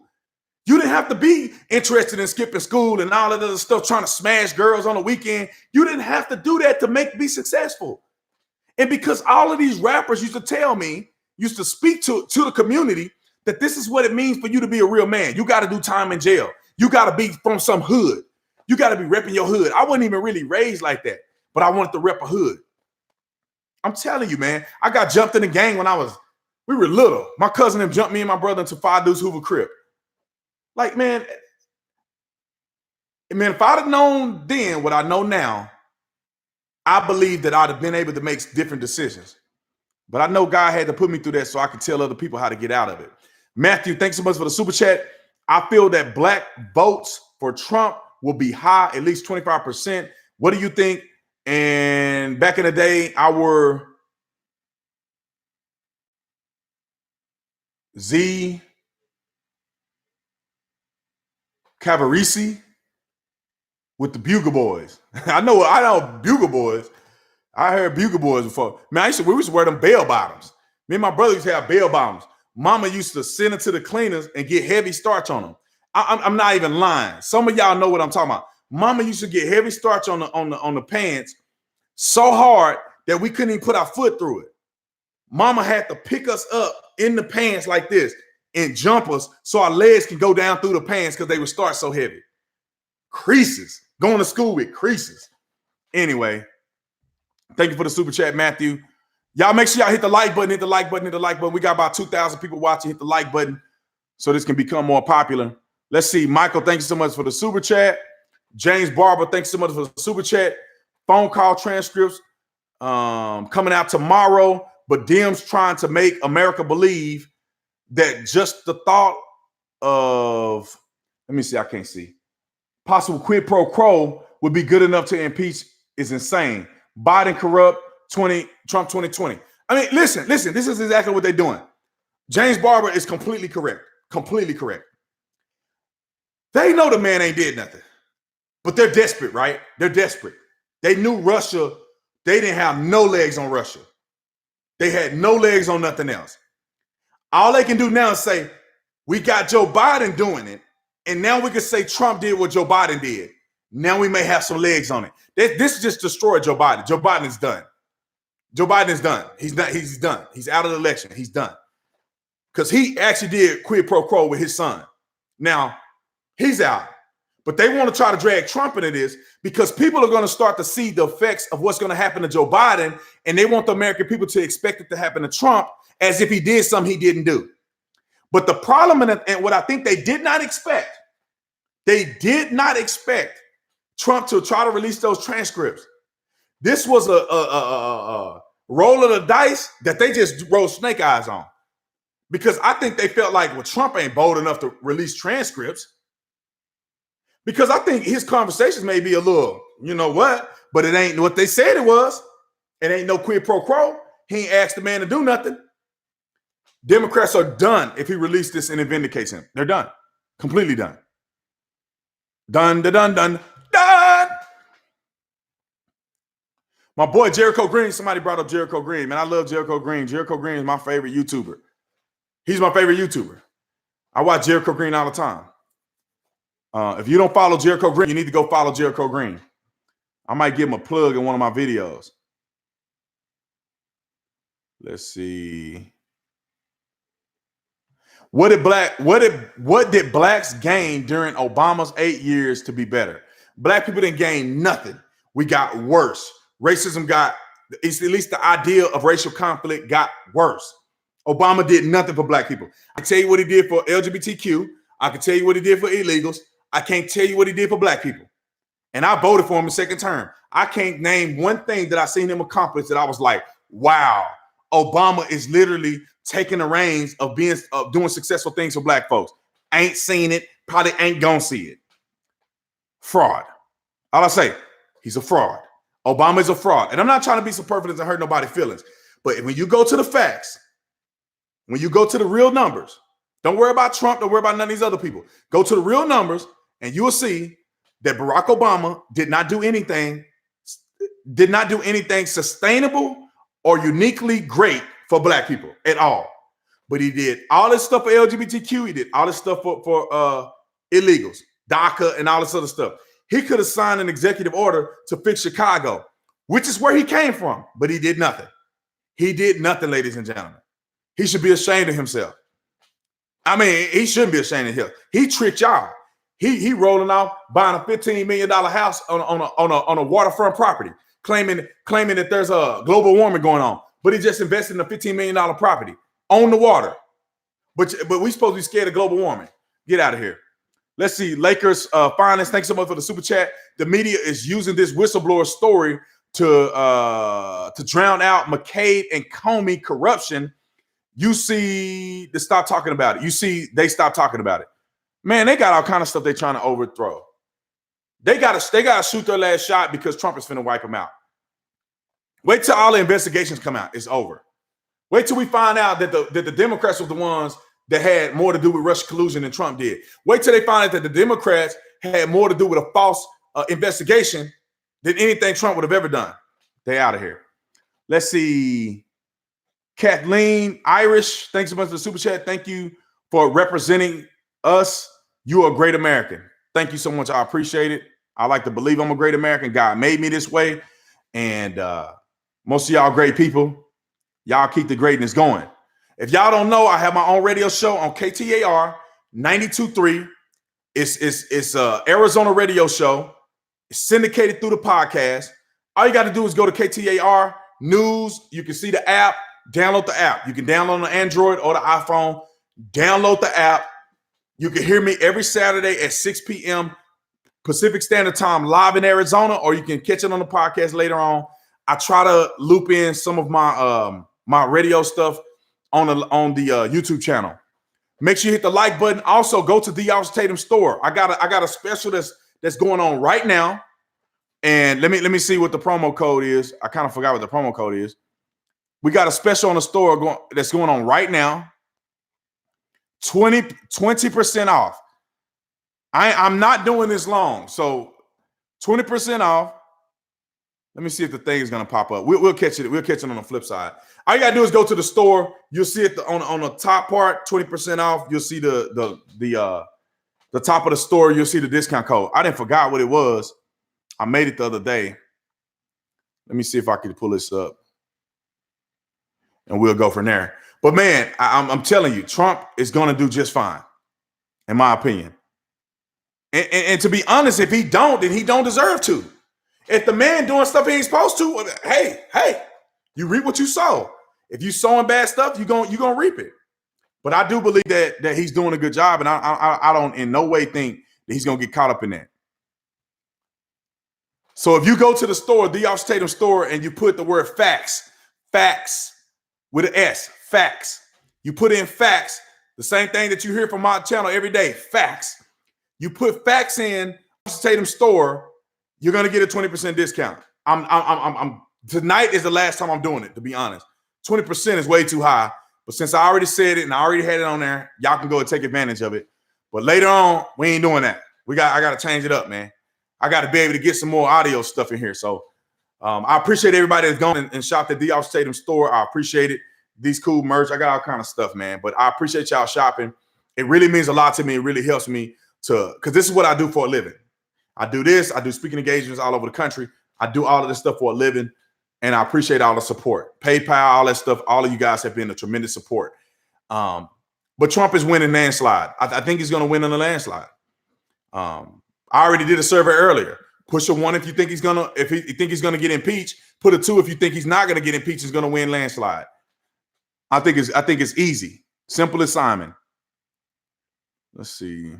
You didn't have to be interested in skipping school and all that other stuff, trying to smash girls on the weekend. You didn't have to do that to be successful. And because all of these rappers used to speak to the community that this is what it means for you to be a real man. You got to do time in jail. You got to be from some hood. You got to be repping your hood. I wasn't even really raised like that, but I wanted to rep a hood. I'm telling you, man, I got jumped in the gang when we were little. My cousin them jumped me and my brother into 5 Deuce Hoover Crip. Like, man, if I'd have known then what I know now, I believe that I'd have been able to make different decisions. But I know God had to put me through that so I could tell other people how to get out of it. Matthew, thanks so much for the super chat. I feel that black votes for Trump will be high, at least 25%. What do you think? And back in the day, our Z Cavarisi with the Bugle Boys. I know Bugle Boys. I heard Bugle Boys before. Man, we used to wear them bell bottoms. Me and my brother used to have bell bottoms. Mama used to send it to the cleaners and get heavy starch on them. I'm not even lying. Some of y'all know what I'm talking about. Mama used to get heavy starch on the pants so hard that we couldn't even put our foot through it. Mama had to pick us up in the pants like this and jump us so our legs can go down through the pants because they would start so heavy. Creases. Going to school with creases. Anyway, thank you for the super chat, Matthew. Y'all make sure y'all hit the like button, hit the like button, hit the like button. We got about 2,000 people watching. Hit the like button so this can become more popular. Let's see. Michael, thank you so much for the super chat. James Barber, thanks so much for the super chat. Phone call transcripts coming out tomorrow, but Dems trying to make America believe that just the thought of, let me see, I can't see, possible quid pro quo would be good enough to impeach is insane. Biden corrupt, Trump 2020. I mean, listen, this is exactly what they're doing. James Barber is completely correct. Completely correct. They know the man ain't did nothing, but they're desperate, right? They're desperate. They knew Russia. They didn't have no legs on Russia. They had no legs on nothing else. All they can do now is say, we got Joe Biden doing it, and now we can say Trump did what Joe Biden did. Now we may have some legs on it. This just destroyed Joe Biden. Joe Biden is done. Joe Biden is done. He's done. He's out of the election. He's done. Because he actually did quid pro quo with his son. Now, he's out. But they want to try to drag Trump into this because people are going to start to see the effects of what's going to happen to Joe Biden, and they want the American people to expect it to happen to Trump as if he did something he didn't do. But the problem, and what I think they did not expect Trump to try to release those transcripts. This was a roll of the dice that they just rolled snake eyes on. Because I think they felt like, well, Trump ain't bold enough to release transcripts. Because I think his conversations may be a little, you know what, but it ain't what they said it was. It ain't no quid pro quo. He ain't asked the man to do nothing. Democrats are done if he released this and it vindicates him. They're done. Completely done. Done. My boy Jericho Green, somebody brought up Jericho Green. Man, I love Jericho Green. Jericho Green is my favorite YouTuber. He's my favorite YouTuber. I watch Jericho Green all the time. If you don't follow Jericho Green, you need to go follow Jericho Green. I might give him a plug in one of my videos. Let's see. What did blacks gain during Obama's 8 years to be better? Black people didn't gain nothing. We got worse. Racism got, at least the idea of racial conflict got worse. Obama did nothing for black people. I can tell you what he did for LGBTQ. I can tell you what he did for illegals. I can't tell you what he did for black people. And I voted for him in second term. I can't name one thing that I seen him accomplish that I was like, wow, Obama is literally taking the reins of doing successful things for black folks. Ain't seen it, probably ain't gonna see it. Fraud. All I say, he's a fraud. Obama is a fraud. And I'm not trying to be superfluous and hurt nobody's feelings. But when you go to the facts, when you go to the real numbers, don't worry about Trump, don't worry about none of these other people. Go to the real numbers and you will see that Barack Obama did not do anything sustainable or uniquely great for black people at all. But he did all this stuff for LGBTQ. He did all this stuff for illegals, DACA, and all this other stuff. He could have signed an executive order to fix Chicago, which is where he came from, but he did nothing. He did nothing, ladies and gentlemen. He should be ashamed of himself. I mean, he shouldn't be ashamed of him. He tricked y'all. He rolling off buying a $15 million house on a waterfront property, claiming that there's a global warming going on. But he just invested in a $15 million property on the water. But we supposed to be scared of global warming. Get out of here. Let's see. Lakers finance. Thanks so much for the super chat. The media is using this whistleblower story to drown out McCabe and Comey corruption, you see they stop talking about it. You see they stop talking about it. Man, they got all kind of stuff they're trying to overthrow. They gotta shoot their last shot because Trump is finna wipe them out. Wait till all the investigations come out. It's over. Wait till we find out that the Democrats were the ones that had more to do with Russian collusion than Trump did. Wait till they find out that the Democrats had more to do with a false investigation than anything Trump would have ever done. They out of here. Let's see. Kathleen Irish, thanks so much for the super chat. Thank you for representing us. You are a great American. Thank you so much. I appreciate it. I like to believe I'm a great American. God made me this way. And most of y'all great people. Y'all keep the greatness going. If y'all don't know, I have my own radio show on KTAR 92.3. It's a Arizona radio show. It's syndicated through the podcast. All you got to do is go to KTAR News. You can see the app. Download the app. You can download on the Android or the iPhone. Download the app. You can hear me every Saturday at 6 p.m. Pacific Standard Time live in Arizona, or you can catch it on the podcast later on. I try to loop in some of my my radio stuff on the YouTube channel. Make sure you hit the like button. Also, go to Theofficertatum store. I got a special that's going on right now. And let me see what the promo code is. I kind of forgot what the promo code is. We got a special on the store that's going on right now. 20% off. I'm not doing this long. So 20% off. Let me see if the thing is going to pop up. We'll catch it. We'll catch it on the flip side. All you got to do is go to the store. You'll see it on the top part, 20% off. You'll see the top of the store. You'll see the discount code. I didn't forgot what it was. I made it the other day. Let me see if I can pull this up. And we'll go from there. But man, I'm telling you, Trump is going to do just fine, in my opinion. And to be honest, if he don't, then he don't deserve to. If the man doing stuff he ain't supposed to, hey, you reap what you sow. If you sowing bad stuff, you're gonna reap it. But I do believe that he's doing a good job, and I don't in no way think that he's gonna get caught up in that. So if you go to the store, the Theofficertatum store, and you put the word facts with an S, facts. You put in facts, the same thing that you hear from my channel every day, facts. You put facts in Theofficertatum store, you're gonna get a 20% discount. I'm tonight is the last time I'm doing it, to be honest. 20% is way too high, but since I already said it and I already had it on there, y'all can go and take advantage of it. But later on, we ain't doing that. I gotta change it up, man. I gotta be able to get some more audio stuff in here. So I appreciate everybody that's gone and shopped at the Theofficertatum store. I appreciate it. These cool merch. I got all kind of stuff, man. But I appreciate y'all shopping. It really means a lot to me. It really helps me because this is what I do for a living. I do this. I do speaking engagements all over the country. I do all of this stuff for a living, and I appreciate all the support. PayPal, all that stuff. All of you guys have been a tremendous support. But Trump is winning landslide. I think he's going to win in a landslide. I already did a survey earlier. Push a 1 if you think he's gonna get impeached. Put a 2 if you think he's not gonna get impeached. He's gonna win landslide. I think it's easy, simple as Simon. Let's see.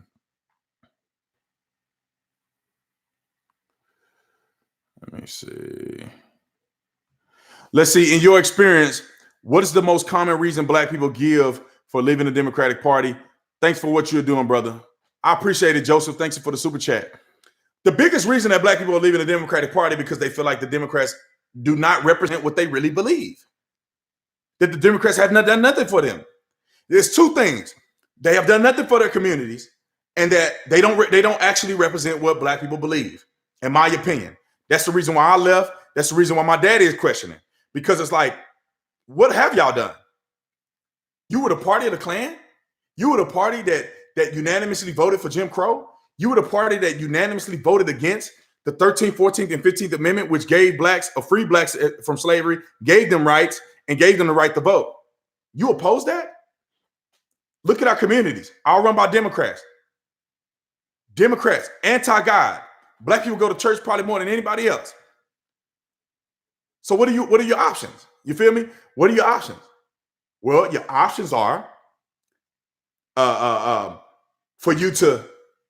Let me see. Let's see. In your experience, what is the most common reason Black people give for leaving the Democratic Party? Thanks for what you're doing, brother. I appreciate it, Joseph. Thanks for the super chat. The biggest reason that Black people are leaving the Democratic Party because they feel like the Democrats do not represent what they really believe. That the Democrats have not done nothing for them. There's two things. They have done nothing for their communities, and that they don't actually represent what Black people believe, in my opinion. That's the reason why I left. That's the reason why my daddy is questioning. Because it's like, what have y'all done? You were the party of the Klan? You were the party that unanimously voted for Jim Crow? You were the party that unanimously voted against the 13th, 14th, and 15th Amendment, which gave free blacks from slavery, gave them rights, and gave them the right to vote. You oppose that? Look at our communities, all run by Democrats. Democrats, anti-God. Black people go to church probably more than anybody else. So what are your options? You feel me? What are your options? Well, your options are for you to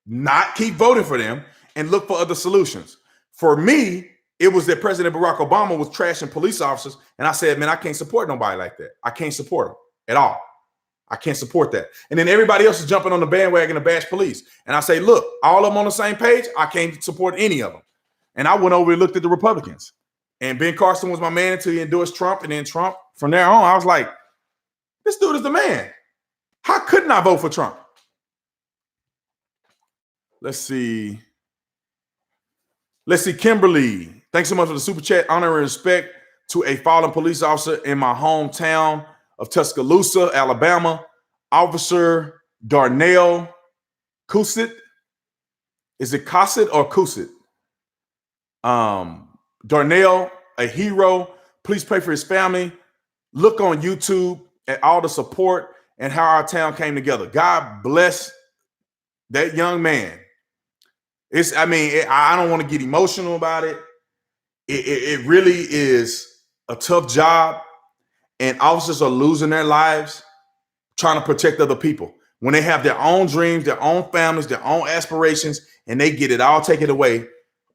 not keep voting for them and look for other solutions. For me, it was that President Barack Obama was trashing police officers. And I said, man, I can't support nobody like that. I can't support them at all. I can't support that. And then everybody else is jumping on the bandwagon to bash police. And I say, look, all of them on the same page. I can't support any of them. And I went over and looked at the Republicans. And Ben Carson was my man until he endorsed Trump. And then Trump, from there on, I was like, this dude is the man. How couldn't I vote for Trump? Let's see. Kimberly, thanks so much for the super chat. Honor and respect to a fallen police officer in my hometown of Tuscaloosa, Alabama. Officer Darnell Cusit. Is it Cosset or Cusit? Darnell, a hero. Please pray for his family. Look on YouTube at all the support and how our town came together. God bless that young man. I don't want to get emotional about it. It really is a tough job, and officers are losing their lives trying to protect other people when they have their own dreams, their own families, their own aspirations, and they get it all taken away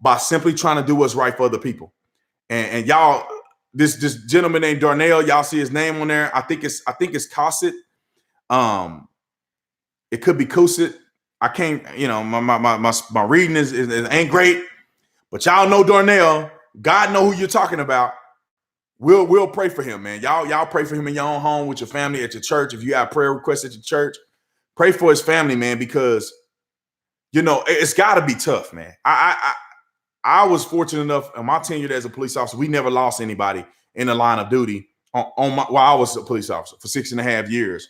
by simply trying to do what's right for other people. And y'all, this gentleman named Darnell, y'all see his name on there. I think it's Cosset. It could be Cusit. I can't, my reading is ain't great, but y'all know Darnell. God know who you're talking about. We'll pray for him, man. Y'all pray for him in your own home with your family, at your church. If you have prayer requests at your church, pray for his family, man, because it's got to be tough, man. I was fortunate enough in my tenure as a police officer, we never lost anybody in the line of duty while I was a police officer for 6.5 years.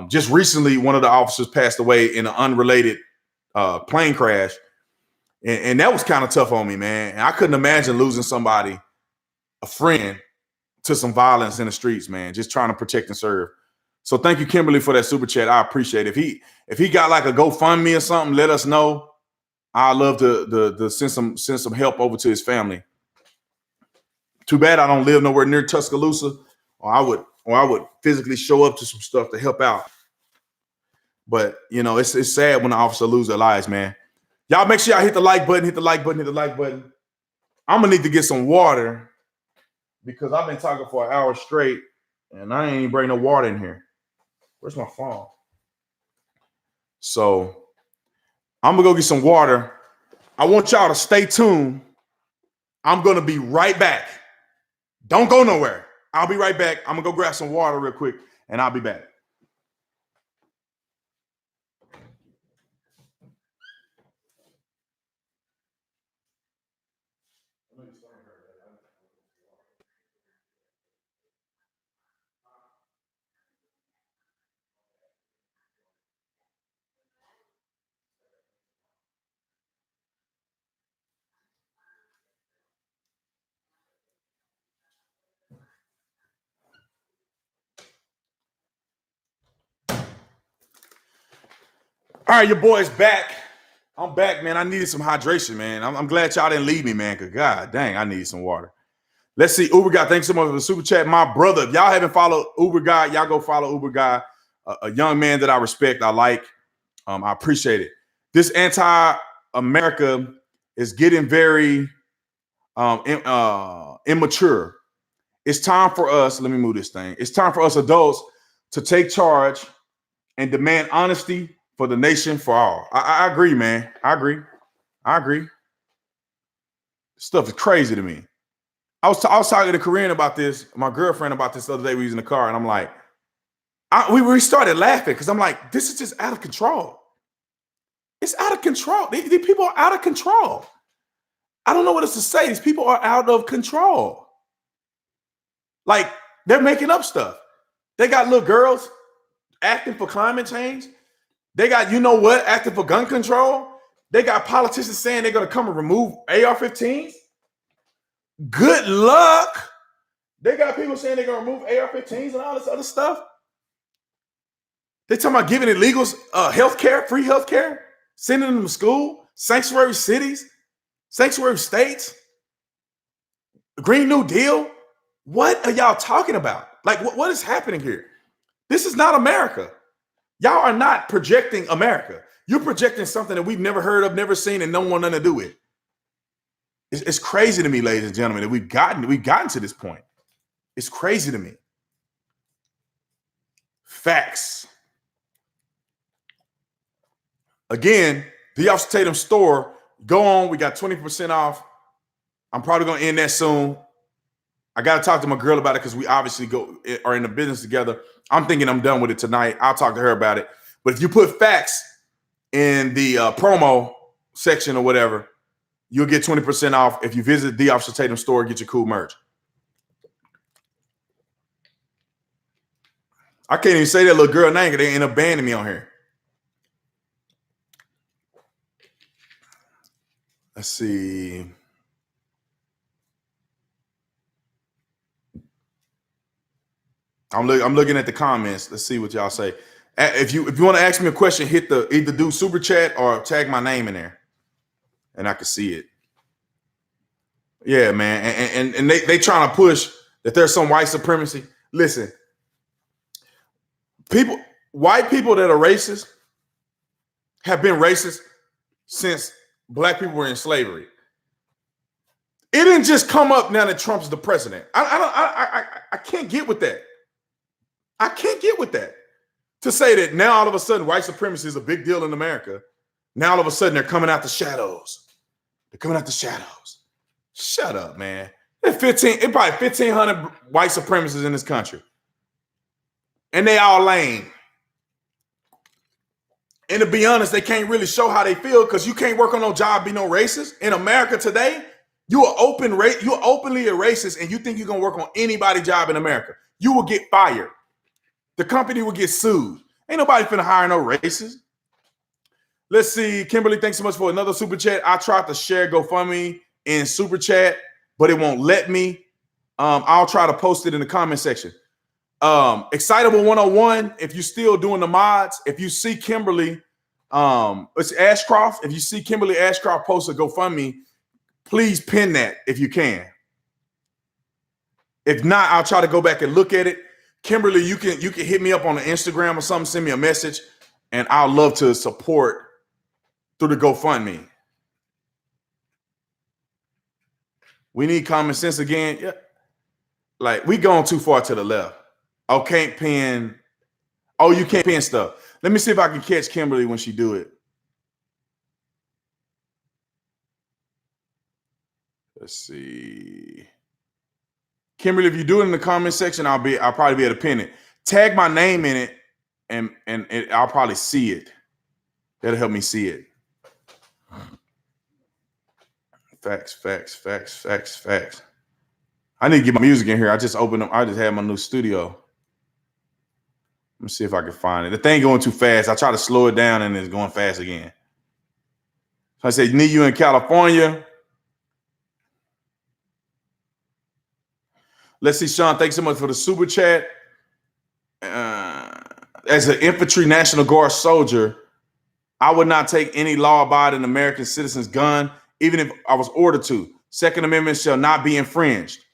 Just recently, one of the officers passed away in an unrelated plane crash. And that was kind of tough on me, man. And I couldn't imagine losing somebody, a friend, to some violence in the streets, man, just trying to protect and serve. So thank you, Kimberly, for that super chat. I appreciate it. If he got like a GoFundMe or something, let us know. I'd love to send some help over to his family. Too bad I don't live nowhere near Tuscaloosa, or I would physically show up to some stuff to help out. But it's sad when the officer lose their lives, man. Y'all make sure y'all hit the like button, hit the like button, hit the like button. I'm gonna need to get some water because I've been talking for an hour straight and I ain't even bring no water in here. Where's my phone? So I'm gonna go get some water. I want y'all to stay tuned. I'm gonna be right back. Don't go nowhere. I'll be right back. I'm gonna go grab some water real quick and I'll be back. All right, your boy's back. I'm back, man. I needed some hydration, man. I'm glad y'all didn't leave me, man, because God dang, I need some water. Let's see. Uber Guy, thanks so much for the super chat. My brother, if y'all haven't followed Uber Guy, y'all go follow Uber Guy, a young man that I respect, I like. I appreciate it. This anti-America is getting very immature. It's time for us, let me move this thing. It's time for us adults to take charge and demand honesty for the nation, for all. I agree, man. I agree. Stuff is crazy to me. I was talking to Corinne about this, my girlfriend about this the other day. We was in the car, and I'm like, we started laughing because I'm like, this is just out of control. It's out of control. These people are out of control. I don't know what else to say. These people are out of control. Like, they're making up stuff. They got little girls acting for climate change. They got, acting for gun control. They got politicians saying they're going to come and remove AR-15s. Good luck. They got people saying they're going to remove AR-15s and all this other stuff. They talking about giving illegals healthcare, free healthcare, sending them to school, sanctuary cities, sanctuary states, Green New Deal. What are y'all talking about? Like, what is happening here? This is not America. Y'all are not projecting America. You're projecting something that we've never heard of, never seen, and don't want nothing to do with. It's crazy to me, ladies and gentlemen, that we've gotten to this point. It's crazy to me. Facts. Again, Theofficertatum store. Go on. We got 20% off. I'm probably going to end that soon. I got to talk to my girl about it because we obviously are in the business together. I'm thinking I'm done with it tonight. I'll talk to her about it. But if you put facts in the promo section or whatever, you'll get 20% off if you visit the Theofficertatum store, get your cool merch. I can't even say that little girl name because they end up banning me on here. Let's see. I'm looking at the comments. Let's see what y'all say. If you want to ask me a question, hit either do super chat or tag my name in there, and I can see it. Yeah, man. And they trying to push that there's some white supremacy. Listen, white people that are racist have been racist since black people were in slavery. It didn't just come up now that Trump's the president. I can't get with that. I can't get with that. To say that now all of a sudden white supremacy is a big deal in America. Now all of a sudden they're coming out the shadows. They're coming out the shadows. Shut up, man. There's probably 1,500 white supremacists in this country. And they all lame. And to be honest, they can't really show how they feel because you can't work on no job, be no racist. In America today, you're openly a racist and you think you're going to work on anybody's job in America. You will get fired. The company will get sued. Ain't nobody finna hire no racist. Let's see. Kimberly, thanks so much for another super chat. I tried to share GoFundMe in super chat, but it won't let me. I'll try to post it in the comment section. Excitable 101. If you're still doing the mods, if you see Kimberly, it's Ashcroft. If you see Kimberly Ashcroft post a GoFundMe, please pin that if you can. If not, I'll try to go back and look at it. Kimberly, you can hit me up on the Instagram or something, send me a message, and I'll love to support through the GoFundMe. We need common sense again. Yeah. Like, we going too far to the left. Oh, can't pin. Oh, you can't pin stuff. Let me see if I can catch Kimberly when she do it. Let's see. Kimberly, if you do it in the comment section, I'll probably be able to pin it. Tag my name in it, and I'll probably see it. That'll help me see it. Facts. I need to get my music in here. I just opened up. I just had my new studio. Let me see if I can find it. The thing going too fast. I try to slow it down, and it's going fast again. So I said, need you in California. Let's see, Sean, thanks so much for the super chat. As an infantry National Guard soldier, I would not take any law-abiding American citizen's gun, even if I was ordered to. Second Amendment shall not be infringed.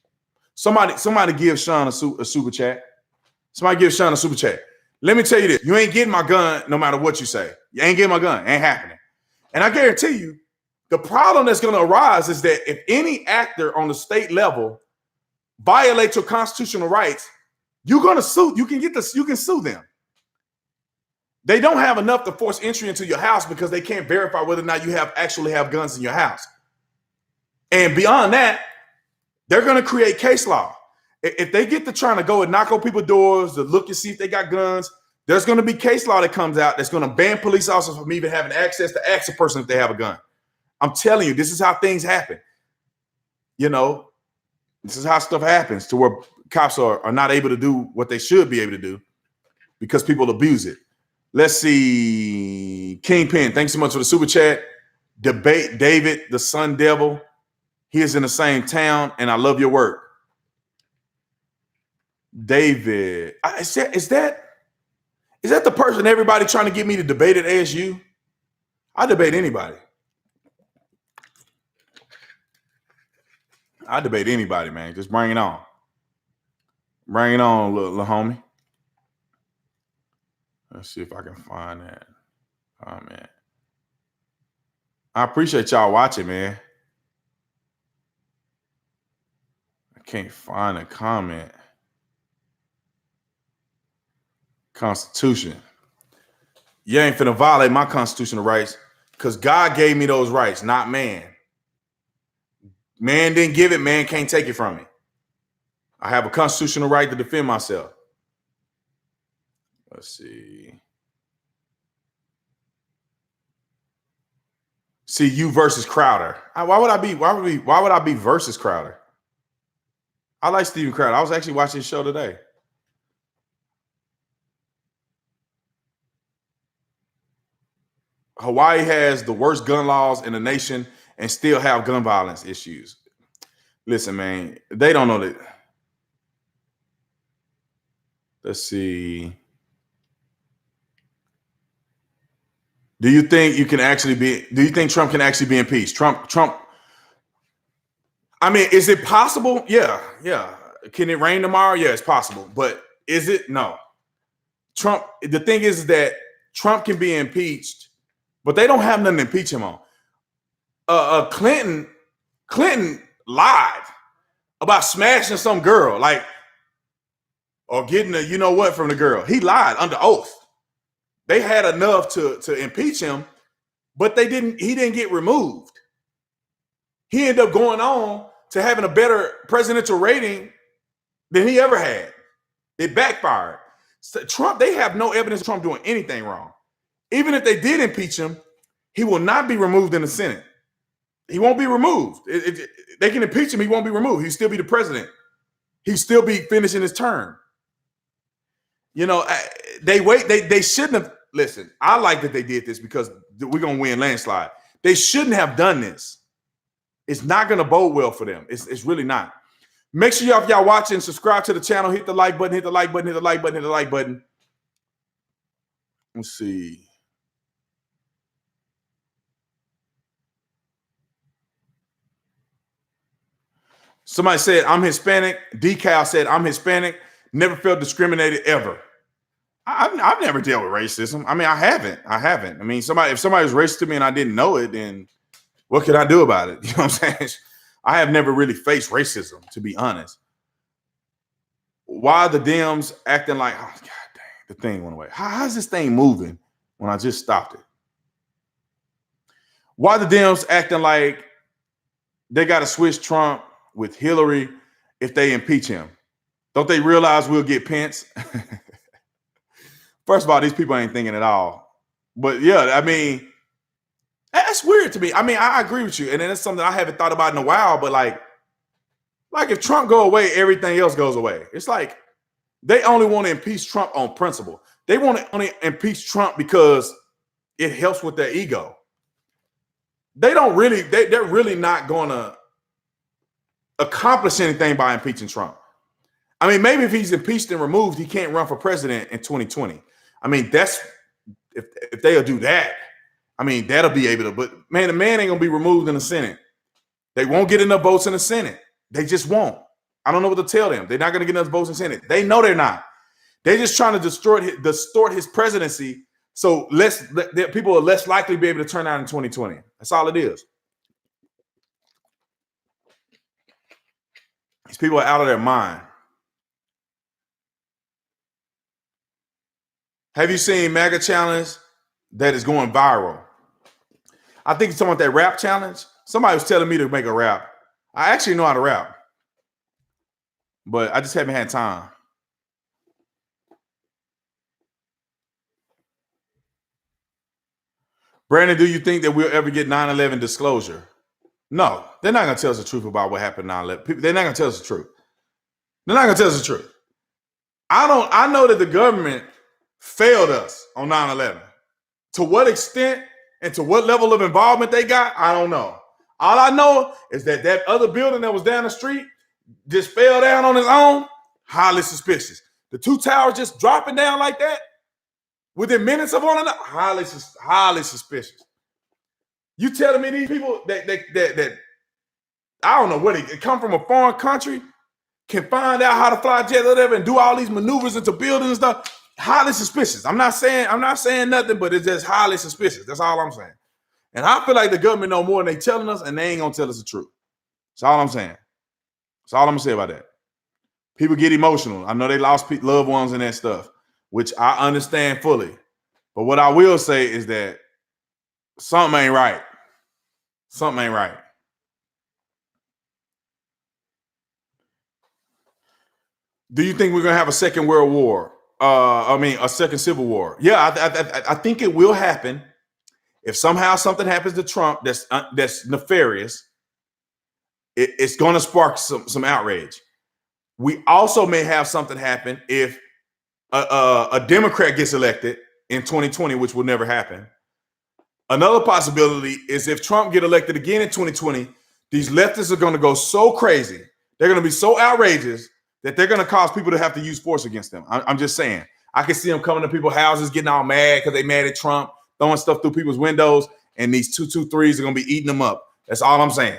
Somebody give Sean a super chat. Somebody give Sean a super chat. Let me tell you this. You ain't getting my gun no matter what you say. You ain't getting my gun. Ain't happening. And I guarantee you, the problem that's going to arise is that if any actor on the state level violate your constitutional rights, you're going to sue. You can sue them. They don't have enough to force entry into your house because they can't verify whether or not you actually have guns in your house. And beyond that, they're going to create case law. If they get to trying to go and knock on people's doors to look and see if they got guns, there's going to be case law that comes out that's going to ban police officers from even having access to ask a person if they have a gun. I'm telling you, this is how things happen. You know, this is how stuff happens to where cops are not able to do what they should be able to do because people abuse it. Let's see. Kingpin, thanks so much for the super chat. Debate David, the Sun Devil. He is in the same town, and I love your work. David, is that the person everybody trying to get me to debate at ASU? I debate anybody. I debate anybody, man. Just bring it on. Bring it on, little homie. Let's see if I can find that. Oh, man. I appreciate y'all watching, man. Can't find a comment. Constitution. You ain't finna violate my constitutional rights because God gave me those rights, not man. Man didn't give it, man can't take it from me. I have a constitutional right to defend myself. Let's see. See, you versus Crowder. Why would I be versus Crowder? I like Steven Crowder. I was actually watching his show today. Hawaii has the worst gun laws in the nation and still have gun violence issues. Listen, man, they don't know that. Let's see. Do you think Trump can actually be impeached? Trump. I mean, is it possible? Yeah. Can it rain tomorrow? Yeah, it's possible. But is it? No. Trump, the thing is that Trump can be impeached, but they don't have nothing to impeach him on. Clinton lied about smashing some girl, or getting a you know what from the girl. He lied under oath. They had enough to impeach him, but he didn't get removed. He ended up going on to having a better presidential rating than he ever had. It backfired. So Trump, they have no evidence of Trump doing anything wrong. Even if they did impeach him, he will not be removed in the Senate. He won't be removed. They can impeach him, he won't be removed. He'll still be the president. He'll still be finishing his term. You know, they shouldn't have. Listen, I like that they did this because we're going to win landslide. They shouldn't have done this. It's not going to bode well for them. It's really not. Make sure if y'all watching, subscribe to the channel, hit the like button, hit the like button, hit the like button, hit the like button. Let's see. Somebody said, I'm Hispanic. Decal said, I'm Hispanic. Never felt discriminated ever. I've never dealt with racism. I mean, I haven't. I mean, if somebody was racist to me and I didn't know it, then what could I do about it? You know what I'm saying? I have never really faced racism, to be honest. Why are the Dems acting like, oh, God dang, the thing went away. How's this thing moving when I just stopped it? Why the Dems acting like they got to switch Trump with Hillary if they impeach him? Don't they realize we'll get Pence? First of all, these people ain't thinking at all. But yeah, I mean, that's weird to me. I mean, I agree with you. And then it's something I haven't thought about in a while, but like if Trump go away, everything else goes away. It's like they only want to impeach Trump on principle. They want to only impeach Trump because it helps with their ego. They're really not going to accomplish anything by impeaching Trump. I mean, maybe if he's impeached and removed, he can't run for president in 2020. I mean, that's if they'll do that. I mean, that'll be able to. But man, the man ain't gonna be removed in the Senate. They won't get enough votes in the Senate. They just won't. I don't know what to tell them. They're not gonna get enough votes in the Senate. They know they're not. They're just trying to distort his presidency. So people are less likely to be able to turn out in 2020. That's all it is. These people are out of their mind. Have you seen MAGA challenge that is going viral? I think it's talking about that rap challenge. Somebody was telling me to make a rap. I actually know how to rap, but I just haven't had time. Brandon, do you think that we'll ever get 9/11 disclosure? No, they're not going to tell us the truth about what happened 9/11. They're not going to tell us the truth. They're not going to tell us the truth. I know that the government failed us on 9/11. To what extent and to what level of involvement they got, I don't know. All I know is that other building that was down the street just fell down on its own. Highly suspicious. The two towers just dropping down like that within minutes of one another. Highly suspicious. You telling me these people that I don't know where they come from, a foreign country, can find out how to fly jet or whatever and do all these maneuvers into buildings and stuff? Highly suspicious. I'm not saying nothing, but it's just highly suspicious. That's all I'm saying. And I feel like the government know more than they telling us, and they ain't gonna tell us the truth. That's all I'm saying. That's all I'm gonna say about that. People get emotional. I know they lost loved ones and that stuff, which I understand fully. But what I will say is that something ain't right. Something ain't right. Do you think we're gonna have a second world war? A second civil war? Yeah, I think it will happen. If somehow something happens to Trump that's nefarious, it's going to spark some outrage. We also may have something happen if a Democrat gets elected in 2020, which will never happen. Another possibility is if Trump get elected again in 2020, these leftists are going to go so crazy. They're going to be so outrageous that they're going to cause people to have to use force against them. I'm just saying. I can see them coming to people's houses, getting all mad because they mad at Trump, throwing stuff through people's windows, and these 223s are going to be eating them up. That's all I'm saying.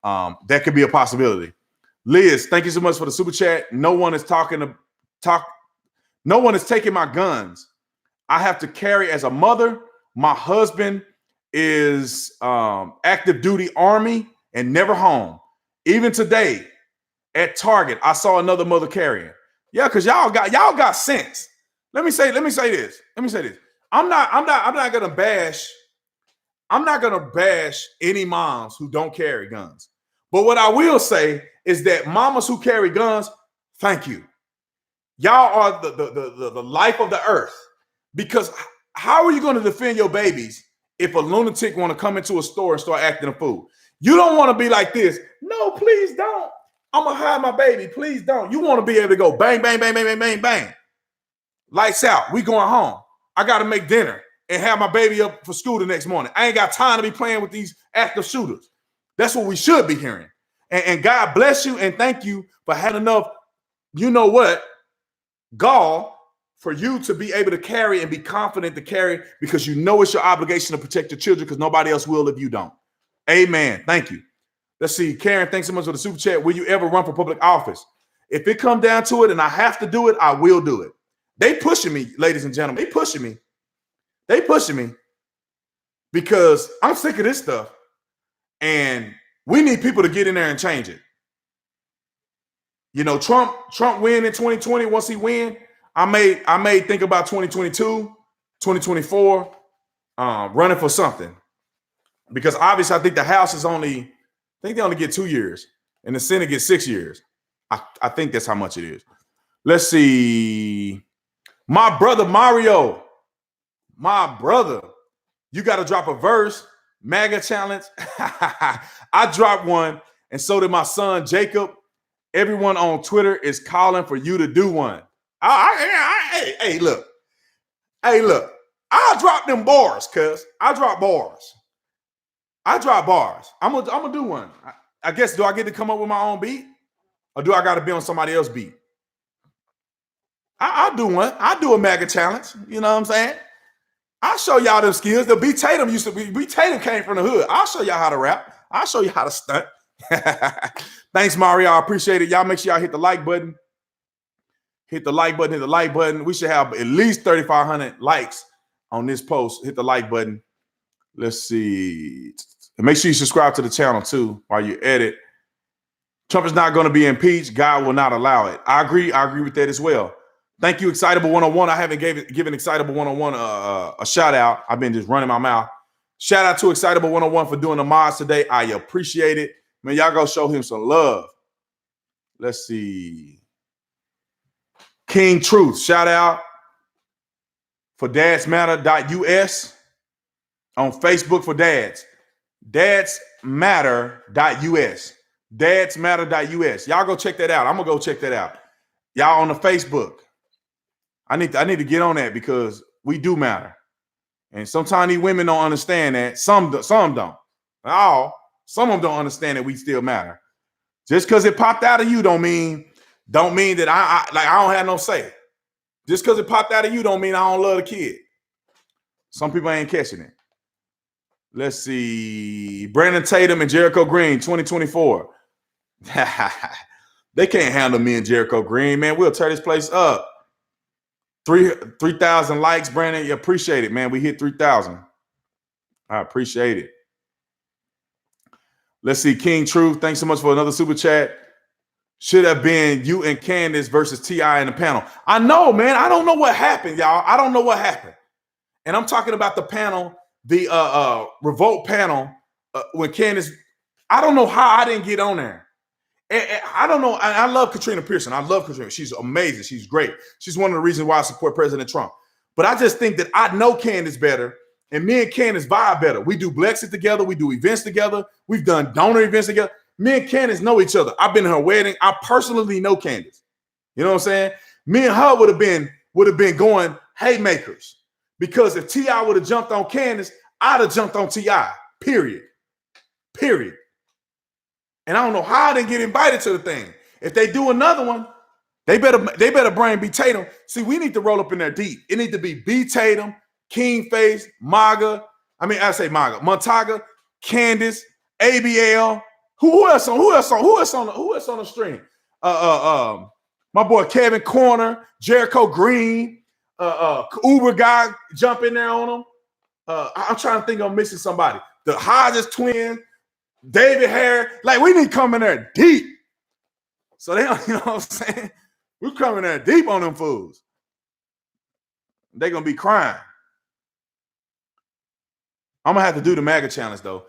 That could be a possibility. Liz, thank you so much for the super chat. No one is No one is taking my guns. I have to carry as a mother. My husband is active duty Army and never home. Even today at Target, I saw another mother carrying. Yeah, because y'all got sense. Let me say this. I'm not gonna bash any moms who don't carry guns. But what I will say is that mamas who carry guns, thank you. Y'all are the life of the earth. Because how are you going to defend your babies if a lunatic want to come into a store and start acting a fool? You don't want to be like this. No, please don't. I'm going to hide my baby. Please don't. You want to be able to go bang, bang, bang, bang, bang, bang, bang. Lights out. We going home. I got to make dinner and have my baby up for school the next morning. I ain't got time to be playing with these active shooters. That's what we should be hearing. And God bless you and thank you for having enough, you know what, gall for you to be able to carry and be confident to carry because you know it's your obligation to protect your children because nobody else will if you don't. Amen. Thank you. Let's see. Karen, thanks so much for the super chat. Will you ever run for public office? If it comes down to it and I have to do it, I will do it. They pushing me, ladies and gentlemen. They pushing me because I'm sick of this stuff. And we need people to get in there and change it. You know, Trump win in 2020. Once he win, I may think about 2022, 2024, running for something. Because obviously I think the House is they only get 2 years and the Senate gets 6 years. I think that's how much it is. Let's see. My brother Mario, you got to drop a verse. MAGA challenge. I dropped one, and so did my son Jacob. Everyone on Twitter is calling for you to do one. Hey, look. I'll drop them bars, cuz. I drop bars. I'm gonna do one. I guess, do I get to come up with my own beat? Or do I got to be on somebody else's beat? I'll do one. I'll do a MAGA challenge. You know what I'm saying? I'll show y'all them skills. The B Tatum Tatum came from the hood. I'll show y'all how to rap. I'll show you how to stunt. Thanks, Mario. I appreciate it. Y'all make sure y'all hit the like button. Hit the like button. We should have at least 3,500 likes on this post. Hit the like button. Let's see. And make sure you subscribe to the channel too while you edit. Trump is not going to be impeached. God will not allow it. I agree with that as well. Thank you, Excitable 101. I haven't given Excitable 101 a shout out. I've been just running my mouth. Shout out to Excitable 101 for doing the mods today. I appreciate it. Man, y'all go show him some love. Let's see. King Truth, shout out for dadsmatter.us on Facebook for dads. Dadsmatter.us. Dadsmatter.us. Y'all go check that out. I'm going to go check that out. Y'all on the Facebook. I need to get on that because we do matter. And sometimes these women don't understand that. Some don't. Some of them don't understand that we still matter. Just because it popped out of you don't mean that I don't have no say. Just because it popped out of you don't mean I don't love the kid. Some people ain't catching it. Let's see. Brandon Tatum and Jericho Green, 2024. They can't handle me and Jericho Green, man. We'll tear this place up. 3,000 likes, Brandon. You appreciate it, man. We hit 3,000. I appreciate it. Let's see. King Truth, thanks so much for another super chat. should have been you and Candace versus T.I. in the panel. I know, man. I don't know what happened, y'all. I don't know what happened. And I'm talking about the panel, the revolt panel, when Candace, I don't know how I didn't get on there. And I don't know. I love Katrina Pearson. I love Katrina. She's amazing. She's great. She's one of the reasons why I support President Trump. But I just think that I know Candace better, and me and Candace vibe better. We do Blexit together. We do events together. We've done donor events together. Me and Candace know each other. I've been to her wedding. I personally know Candace. You know what I'm saying? Me and her would have been going haymakers, because if T.I. would have jumped on Candace, I'd have jumped on T.I. Period. And I don't know how I didn't get invited to the thing. If they do another one, they better bring B. Tatum. See, we need to roll up in there deep. It need to be B. Tatum, King Face, MAGA. I say MAGA, Montaga, Candace, ABL. Who else on the string? My boy Kevin Corner, Jericho Green, Uber guy jump in there on him. I'm trying to think I'm missing somebody. The Hodges twins, David Harris. Like, we need to come in there deep. So they don't, you know what I'm saying? We're coming there deep on them fools. They're gonna be crying. I'm gonna have to do the MAGA challenge though.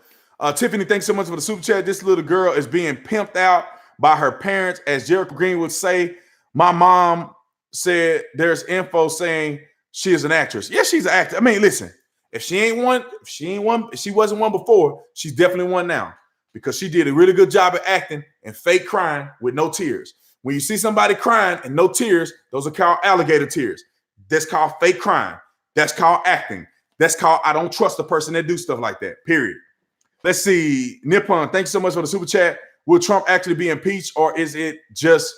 Tiffany, thanks so much for the super chat. This little girl is being pimped out by her parents. As Jericho Green would say, my mom said there's info saying she is an actress. Yeah, she's an actor. I mean, listen, if she wasn't one before, she's definitely one now, because she did a really good job at acting and fake crying with no tears. When you see somebody crying and no tears, those are called alligator tears. That's called fake crying. That's called acting. That's called I don't trust the person that do stuff like that, period. Let's see. Nippon, thanks so much for the super chat. Will Trump actually be impeached, or is it just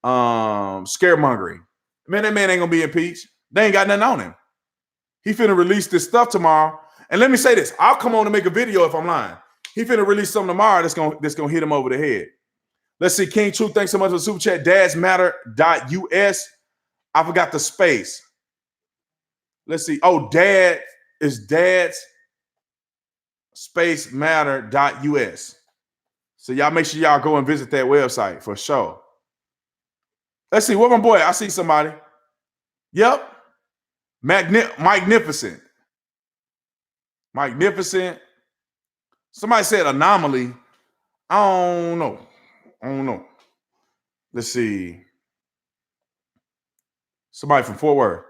scaremongering? Man, that man ain't going to be impeached. They ain't got nothing on him. He finna release this stuff tomorrow. And let me say this. I'll come on and make a video if I'm lying. He finna release something tomorrow that's gonna hit him over the head. Let's see. King Truth, thanks so much for the super chat. dadsmatter.us. I forgot the space. Let's see. Oh, dad is dad's space matter.us. So y'all make sure y'all go and visit that website for sure. Let's see. What my boy? I see somebody. Yep. Magnificent. Somebody said anomaly. I don't know. Let's see. Somebody from Fort Worth.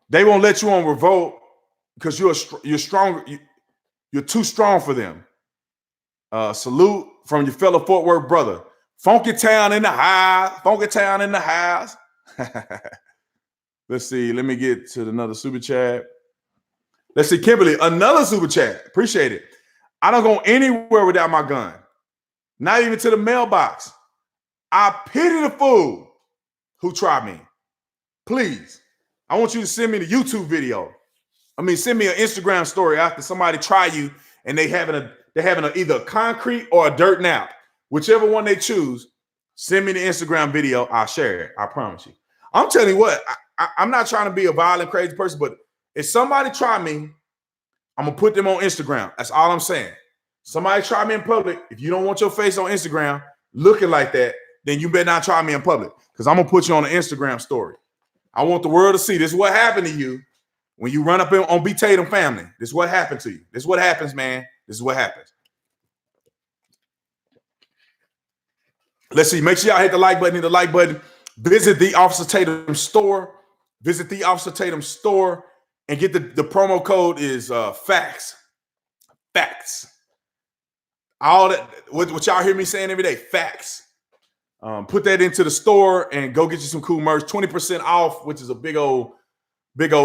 They won't let you on revolt because you're stronger. You're too strong for them. Salute from your fellow Fort Worth brother. Funky Town in the house. Let's see. Let me get to another super chat. Let's see. Kimberly, another super chat. Appreciate it. I don't go anywhere without my gun. Not even to the mailbox. I pity the fool who tried me. Please. I want you to send me the YouTube video. Send me an Instagram story after somebody try you and they're having either a concrete or a dirt nap. Whichever one they choose, send me the Instagram video. I'll share it. I promise you. I'm telling you what, I'm not trying to be a violent, crazy person, but if somebody try me, I'm going to put them on Instagram. That's all I'm saying. Somebody try me in public. If you don't want your face on Instagram looking like that, then you better not try me in public, because I'm going to put you on an Instagram story. I want the world to see this is what happened to you when you run up on B. Tatum family. This is what happened to you. This is what happens, man. This is what happens. Let's see. Make sure y'all hit the like button. Visit Theofficertatum store. Visit Theofficertatum store and get the promo code is facts. Facts. All that what y'all hear me saying every day. Facts. Put that into the store and go get you some cool merch. 20% off, which is a big old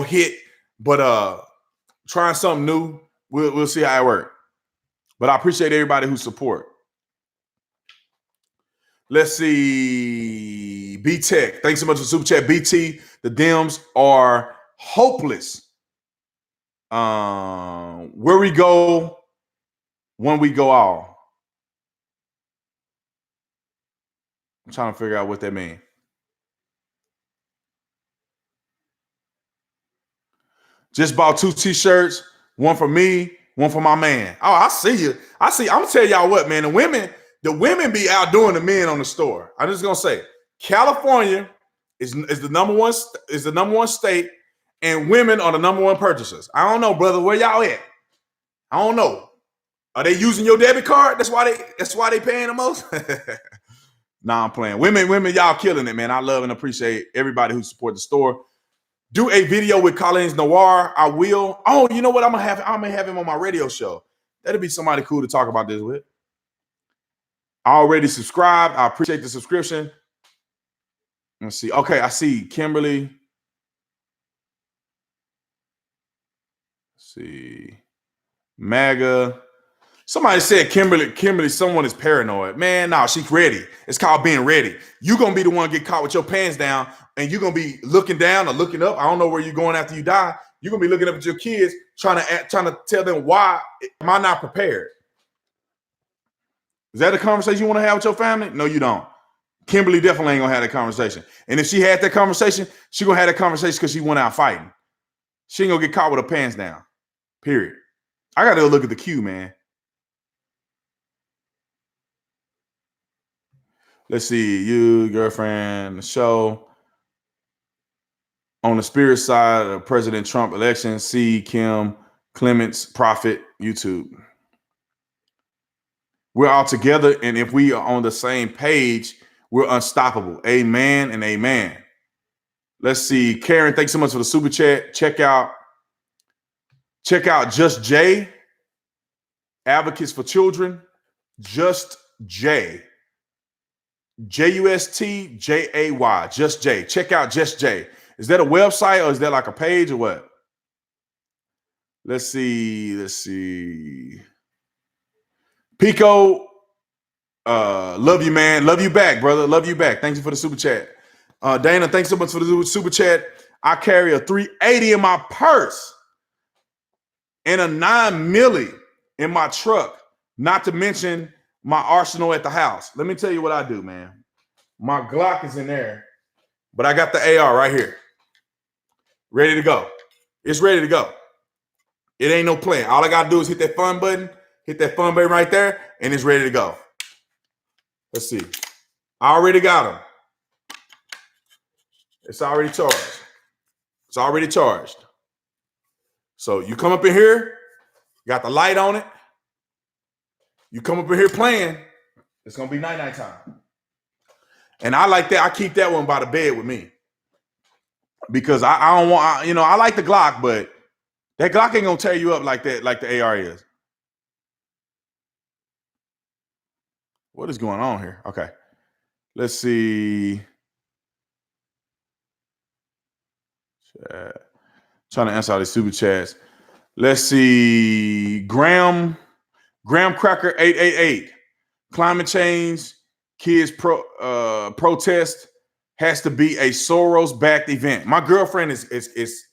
hit. But trying something new. We'll see how it works. But I appreciate everybody who support. Let's see. B-Tech. Thanks so much for super chat. BT, the Dems are hopeless. Where we go when we go all. I'm trying to figure out what that means. Just bought 2 t-shirts, one for me, one for my man. Oh, I see you. I'm gonna tell y'all what, man. The The women be outdoing the men on the store. I'm just gonna say, California is the number one state, and women are the number one purchasers. I don't know, brother, where y'all at? I don't know. Are they using your debit card? That's why they paying the most. Nah, I'm playing. Women, y'all killing it, man. I love and appreciate everybody who support the store. Do a video with Collins Noir. I will. Oh, you know what? I'm gonna have him on my radio show. That'd be somebody cool to talk about this with. I already subscribed. I appreciate the subscription. Let's see. Okay, I see Kimberly. Let's see. MAGA. Somebody said Kimberly, someone is paranoid. Man, no, she's ready. It's called being ready. You're going to be the one get caught with your pants down, and you're going to be looking down or looking up. I don't know where you're going after you die. You're going to be looking up at your kids, trying to tell them, why am I not prepared? Is that a conversation you want to have with your family? No, you don't. Kimberly definitely ain't going to have that conversation. And if she had that conversation, she going to have that conversation because she went out fighting. She ain't going to get caught with her pants down, period. I got to go look at the queue, man. Let's see, you, girlfriend, the show. On the spirit side of President Trump election, see Kim Clements, Prophet, YouTube. We're all together, and if we are on the same page, we're unstoppable. Amen and amen. Let's see, Karen, thanks so much for the super chat. Check out Just Jay, Advocates for Children. Just Jay. JUSTJAY, Just Jay. Check out Just Jay. Is that a website or is that like a page or what? Let's see. Pico, love you, man. Love you back, brother. Love you back. Thank you for the super chat. Dana, thanks so much for the super chat. I carry a 380 in my purse and a 9 milli in my truck, not to mention my arsenal at the house. Let me tell you what I do, man. My Glock is in there, but I got the AR right here. Ready to go. It's ready to go. It ain't no plan. All I got to do is hit that fun button right there, and it's ready to go. Let's see. I already got them. It's already charged. So you come up in here, got the light on it. You come up in here playing, it's going to be night time. And I like that. I keep that one by the bed with me. Because I don't want, I like the Glock, but that Glock ain't going to tear you up like that, like the AR is. What is going on here? Okay. Let's see. Trying to answer all these super chats. Let's see. Graham Cracker 888. Climate change, kids protest has to be a Soros-backed event. My girlfriend is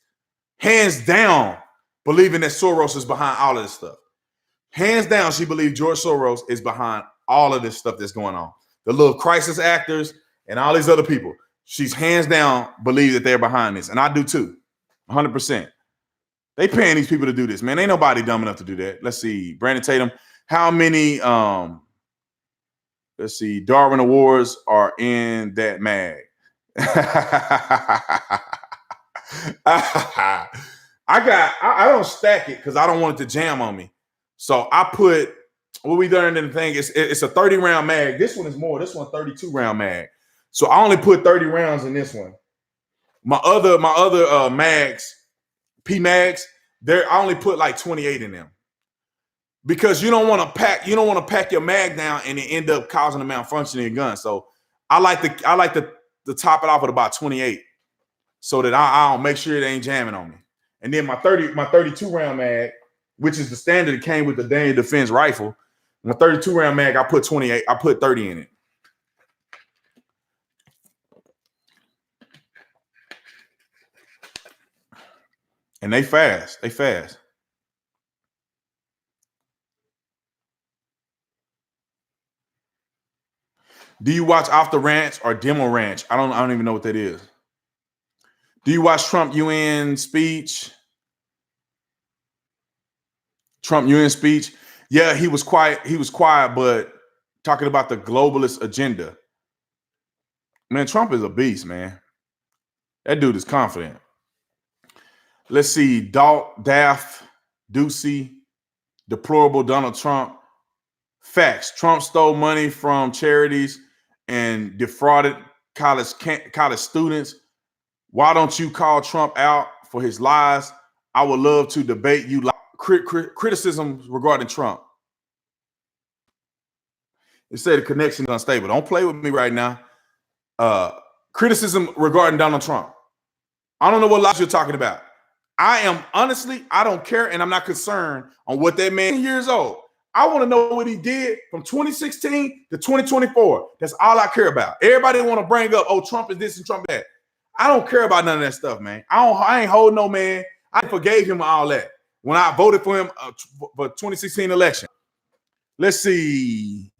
hands down believing that Soros is behind all of this stuff. Hands down, she believes George Soros is behind all of this stuff that's going on. The little crisis actors and all these other people. She's hands down believe that they're behind this. And I do too, 100%. They paying these people to do this, man. Ain't nobody dumb enough to do that. Let's see. Brandon Tatum, how many, let's see, Darwin Awards are in that mag? I don't stack it because I don't want it to jam on me. So I put what we done in the thing. It's a 30 round mag. This one is more. This one 32 round mag. So I only put 30 rounds in this one. My other mags, P mags, I only put like 28 in them. Because you don't want to pack your mag down and it end up causing a malfunction in your gun. So I like to top it off at about 28, so that I'll make sure it ain't jamming on me. And then my 32 round mag, which is the standard, it came with the Daniel Defense rifle. My 32 round mag, I put 28. I put 30 in it. And they fast. Do you watch Off the Ranch or Demo Ranch? I don't even know what that is. Do you watch Trump UN speech? Yeah, he was quiet, but talking about the globalist agenda. Man, Trump is a beast, man. That dude is confident. Let's see. Daft, Ducey, deplorable Donald Trump. Facts. Trump stole money from charities and defrauded college students. Why don't you call Trump out for his lies? I would love to debate you. Criticisms regarding Trump. It said the connection is unstable. Don't play with me right now. Criticism regarding Donald Trump. I don't know what lies you're talking about. I don't care, and I'm not concerned on what that man is years old. I want to know what he did from 2016 to 2024. That's all I care about. Everybody want to bring up, oh, Trump is this and Trump that. I don't care about none of that stuff, man. I ain't holding no man. I forgave him all that when I voted for him for 2016 election. Let's see.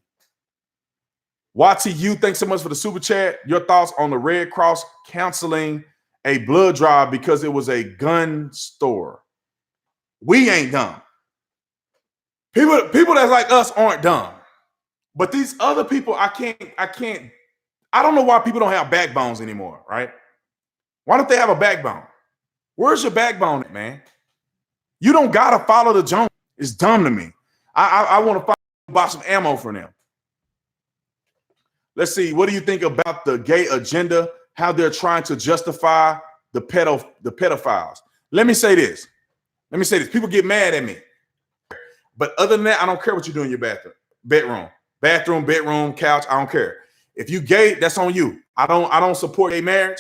YTU, thanks so much for the super chat. Your thoughts on the Red Cross canceling a blood drive because it was a gun store. We ain't dumb. People that's like us aren't dumb. But these other people, I don't know why people don't have backbones anymore, right? Why don't they have a backbone? Where's your backbone, man? You don't gotta follow the Jones. It's dumb to me. I want to buy some ammo for them. Let's see. What do you think about the gay agenda? How they're trying to justify the pedophiles? Let me say this. People get mad at me. But other than that, I don't care what you do in your bedroom, couch. I don't care. If you gay, that's on you. I don't support gay marriage.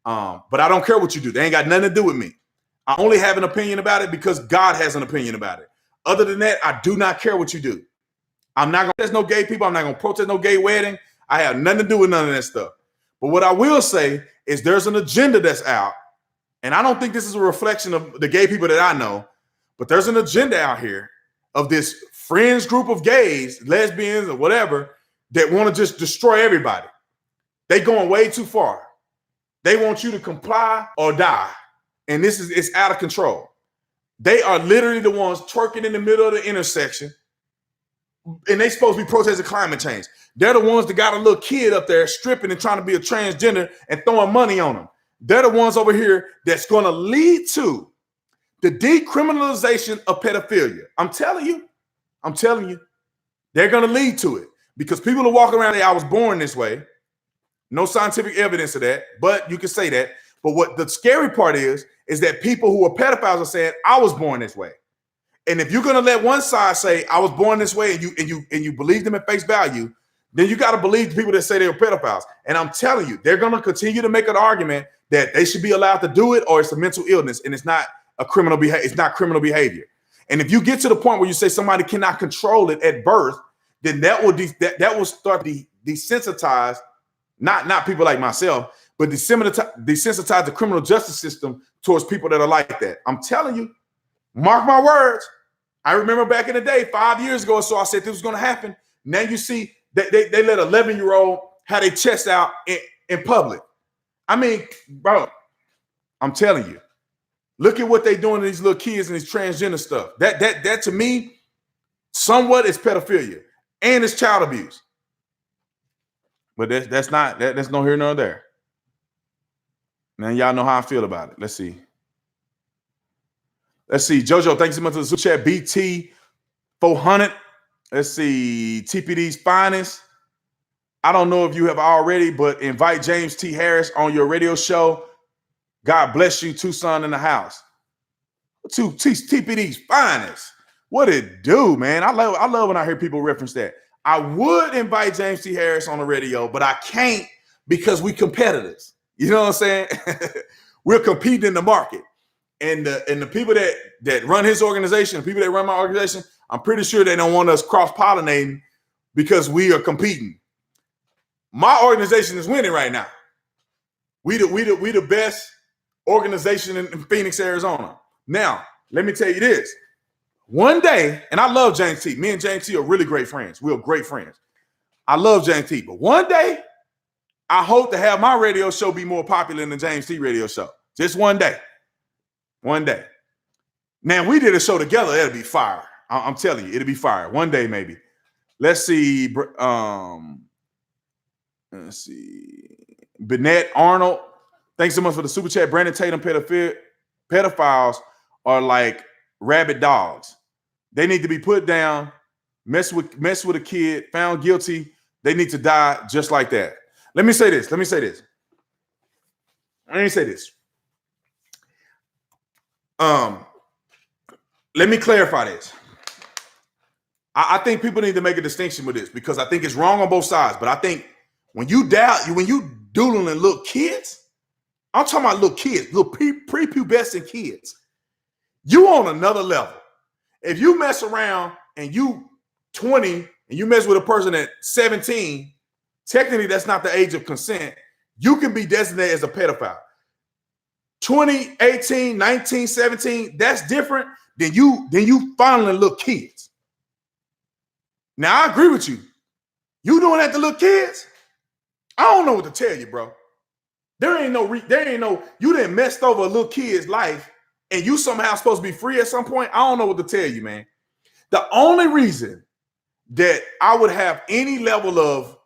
But I don't care what you do. They ain't got nothing to do with me. I only have an opinion about it because God has an opinion about it. Other than that, I do not care what you do. I'm not going to protest no gay people. I'm not going to protest no gay wedding. I have nothing to do with none of that stuff. But what I will say is there's an agenda that's out. And I don't think this is a reflection of the gay people that I know. But there's an agenda out here of this fringe group of gays, lesbians, or whatever, that want to just destroy everybody. They going way too far. They want you to comply or die. And it's out of control. They are literally the ones twerking in the middle of the intersection. And they supposed to be protesting climate change. They're the ones that got a little kid up there stripping and trying to be a transgender and throwing money on them. They're the ones over here that's going to lead to the decriminalization of pedophilia. I'm telling you, they're going to lead to it because people are walking around and I was born this way. No scientific evidence of that, but you can say that. But what the scary part is that people who are pedophiles are saying, I was born this way. And if you're going to let one side say, I was born this way, and you believe them at face value, then you got to believe the people that say they're pedophiles. And I'm telling you, they're going to continue to make an argument that they should be allowed to do it, or it's a mental illness, and it's not a criminal behavior. It's not criminal behavior. And if you get to the point where you say somebody cannot control it at birth, then that will start to desensitize not people like myself, but desensitize the criminal justice system towards people that are like that. I'm telling you, mark my words. I remember back in the day, 5 years ago or so, I said this was going to happen. Now you see that they let an 11-year-old have their chest out in public. I mean, bro, I'm telling you, look at what they're doing to these little kids and these transgender stuff. That to me, somewhat is pedophilia and it's child abuse. But that's no here nor there. Now y'all know how I feel about it. Let's see. Jojo, thanks so much for the super chat. BT 400. Let's see. TPD's finest. I don't know if you have already, but invite James T. Harris on your radio show. God bless you, Tucson in the house. TPD's finest. What it do, man? I love when I hear people reference that. I would invite James T. Harris on the radio, but I can't because we competitors. You know what I'm saying? We're competing in the market. And the people that run his organization, people that run my organization, I'm pretty sure they don't want us cross-pollinating because we are competing. My organization is winning right now. We the best organization in Phoenix, Arizona. Now, let me tell you this. One day, and I love James T. Me and James T are really great friends. We're great friends. I love James T. But one day, I hope to have my radio show be more popular than the James T. radio show. Just one day. One day. Now, we did a show together. It'll be fire. I'm telling you, it'll be fire. One day, maybe. Let's see. Let's see. Bennett Arnold. Thanks so much for the super chat. Brandon Tatum pedophiles are like rabid dogs. They need to be put down. Mess with a kid, found guilty. They need to die just like that. Let me say this. Let me clarify this. I think people need to make a distinction with this because I think it's wrong on both sides. But I think when you doodling little kids, I'm talking about little kids, little prepubescent kids. You on another level. If you mess around and you 20 and you mess with a person at 17, technically that's not the age of consent. You can be designated as a pedophile. 20, 18, 19, 17, that's different than you fondling little kids. Now, I agree with you. You doing that to little kids? I don't know what to tell you, bro. There ain't no, you done messed over a little kid's life and you somehow supposed to be free at some point. I don't know what to tell you, man. The only reason that I would have any level of,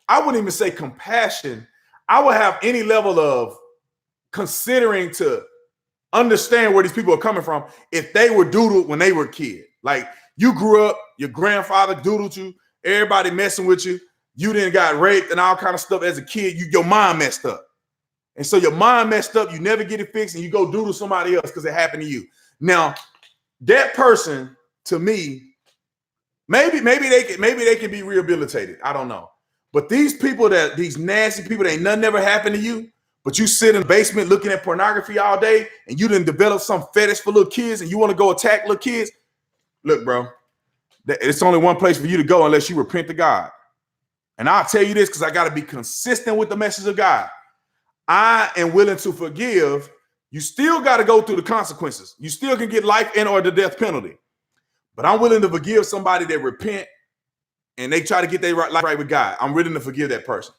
I wouldn't even say compassion, I would have any level of considering to understand where these people are coming from if they were doodled when they were a kid. Like you grew up, your grandfather doodled you, everybody messing with you, you then got raped and all kind of stuff as a kid, your mind messed up. And so your mind messed up, you never get it fixed, and you go doodle somebody else because it happened to you. Now, that person, to me, maybe they can be rehabilitated. I don't know. But these nasty people, that ain't nothing ever happened to you, but you sit in the basement looking at pornography all day, and you didn't develop some fetish for little kids, and you want to go attack little kids. Look, bro, it's only one place for you to go unless you repent to God. And I'll tell you this because I got to be consistent with the message of God. I am willing to forgive. You still got to go through the consequences. You still can get life and or the death penalty. But I'm willing to forgive somebody that repent and they try to get their life right with God. I'm willing to forgive that person.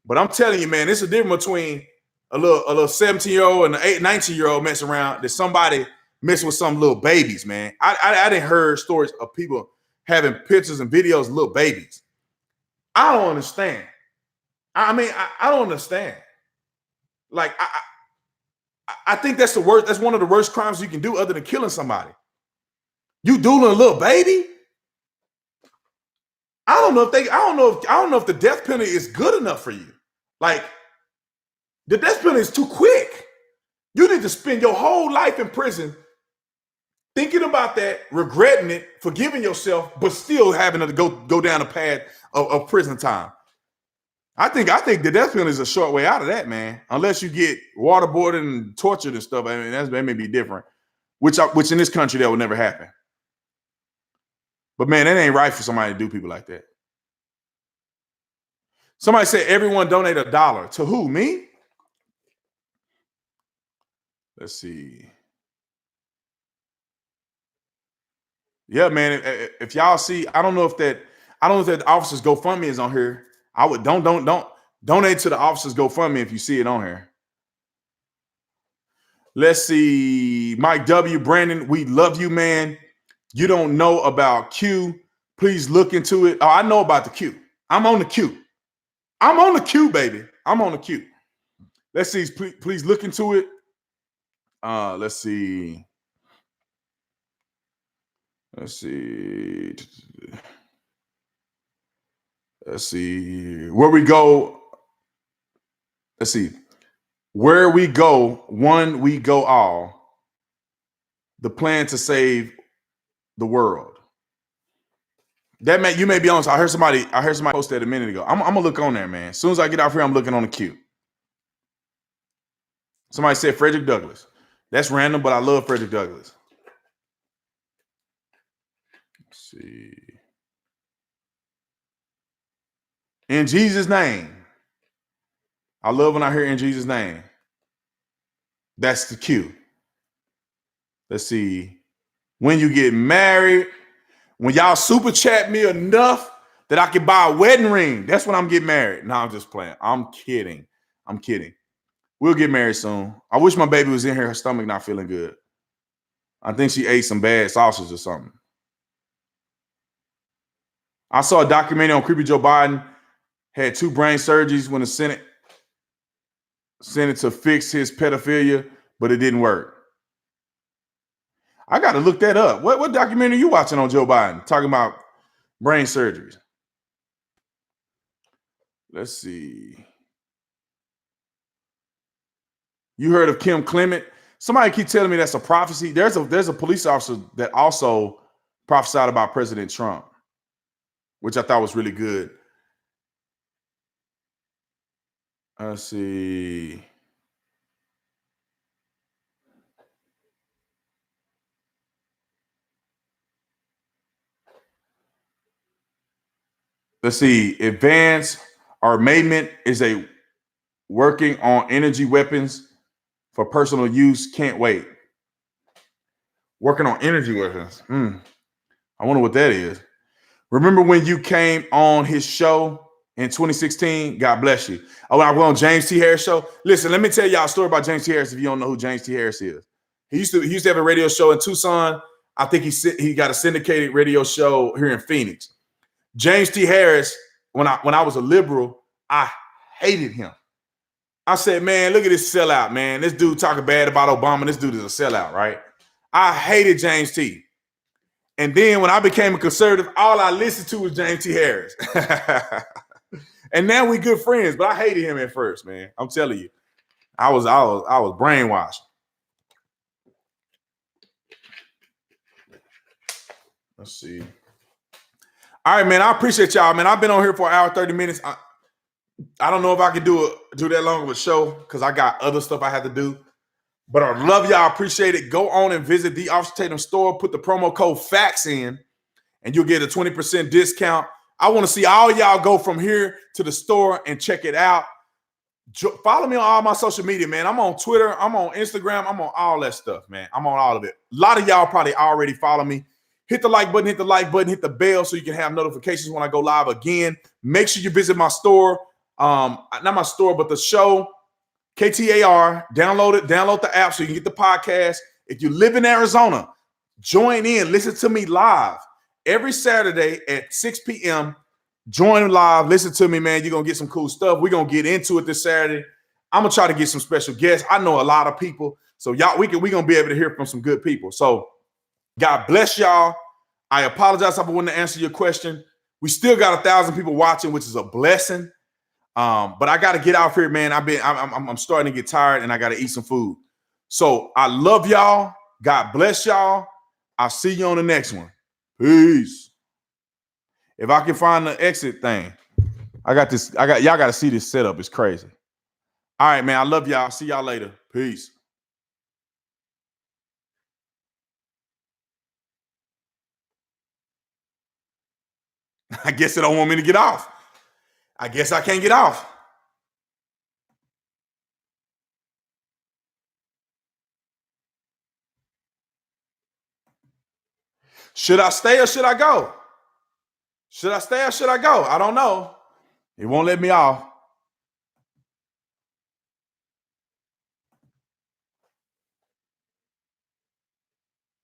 But I'm telling you, man, it's a difference between a little 17-year-old and an 19-year-old messing around than somebody messing with some little babies, man. I didn't heard stories of people having pictures and videos of little babies. I don't understand. I mean, I don't understand. Like, I think that's the worst. That's one of the worst crimes you can do other than killing somebody. You doodling a little baby? I don't know if the death penalty is good enough for you. Like, the death penalty is too quick. You need to spend your whole life in prison thinking about that, regretting it, forgiving yourself, but still having to go down a path of prison time. I think the death penalty is a short way out of that, man. Unless you get waterboarded and tortured and stuff. I mean, that may be different. Which in this country that would never happen. But man, that ain't right for somebody to do people like that. Somebody said everyone donate $1. To who? Me? Let's see. Yeah, man. If y'all see, I don't know if that officers GoFundMe is on here. I would don't donate to the officers GoFundMe if you see it on here. Let's see. Mike W. Brandon, we love you, man. You don't know about Q. Please look into it. Oh, I know about the Q. I'm on the Q. I'm on the Q, baby. I'm on the Q. Let's see. Please look into it. Let's see. Let's see. Let's see. Where we go. Let's see. Where we go, one we go all. The plan to save the world. That you may be honest. I heard somebody post that a minute ago. I'm gonna look on there, man. As soon as I get off here, I'm looking on the queue. Somebody said Frederick Douglass. That's random, but I love Frederick Douglass. Let's see. In Jesus' name. I love when I hear in Jesus' name. That's the cue. Let's see. When you get married, when y'all super chat me enough that I can buy a wedding ring, that's when I'm getting married. No, I'm just playing. I'm kidding. We'll get married soon. I wish my baby was in here. Her stomach not feeling good. I think she ate some bad sausage or something. I saw a documentary on creepy Joe Biden had 2 brain surgeries when the Senate to fix his pedophilia, but it didn't work. I got to look that up. What documentary are you watching on Joe Biden talking about brain surgeries? Let's see. You heard of Kim Clement? Somebody keep telling me that's a prophecy. There's a police officer that also prophesied about President Trump, which I thought was really good. Let's see. Let's see. Advance armament is a working on energy weapons for personal use. Can't wait. Working on energy weapons. I wonder what that is. Remember when you came on his show in 2016? God bless you. Oh, when I went on James T. Harris show. Listen, let me tell y'all a story about James T. Harris if you don't know who James T. Harris is. He used to have a radio show in Tucson. I think he got a syndicated radio show here in Phoenix. James T. Harris, when I was a liberal, I hated him. I said, man, look at this sellout, man. This dude talking bad about Obama. This dude is a sellout, right? I hated James T. And then when I became a conservative, all I listened to was James T. Harris. And now we good friends, but I hated him at first, man. I'm telling you. I was brainwashed. Let's see. All right, man. I appreciate y'all, man. I've been on here for an hour, 30 minutes. I don't know if I can do that long of a show because I got other stuff I have to do. But I love y'all. Appreciate it. Go on and visit the Theofficertatum store. Put the promo code FACTS in, and you'll get a 20% discount. I want to see all y'all go from here to the store and check it out. Follow me on all my social media, man. I'm on Twitter. I'm on Instagram. I'm on all that stuff, man. I'm on all of it. A lot of y'all probably already follow me. Hit the like button, hit the bell so you can have notifications when I go live again. Make sure you visit my store. Not my store, but the show. KTAR, download the app so you can get the podcast. If you live in Arizona, join in, listen to me live every Saturday at 6 p.m. Join live, listen to me, man. You're going to get some cool stuff. We're going to get into it this Saturday. I'm going to try to get some special guests. I know a lot of people. So y'all, we're going to be able to hear from some good people. So God bless y'all. I apologize if I wanted to answer your question. We still got 1,000 people watching, which is a blessing. But I got to get out here, man. I'm starting to get tired and I got to eat some food. So I love y'all. God bless y'all. I'll see you on the next one. Peace. If I can find the exit thing, y'all got to see this setup. It's crazy. All right, man. I love y'all. See y'all later. Peace. I guess they don't want me to get off. I guess I can't get off. Should I stay or should I go? Should I stay or should I go? I don't know. It won't let me off.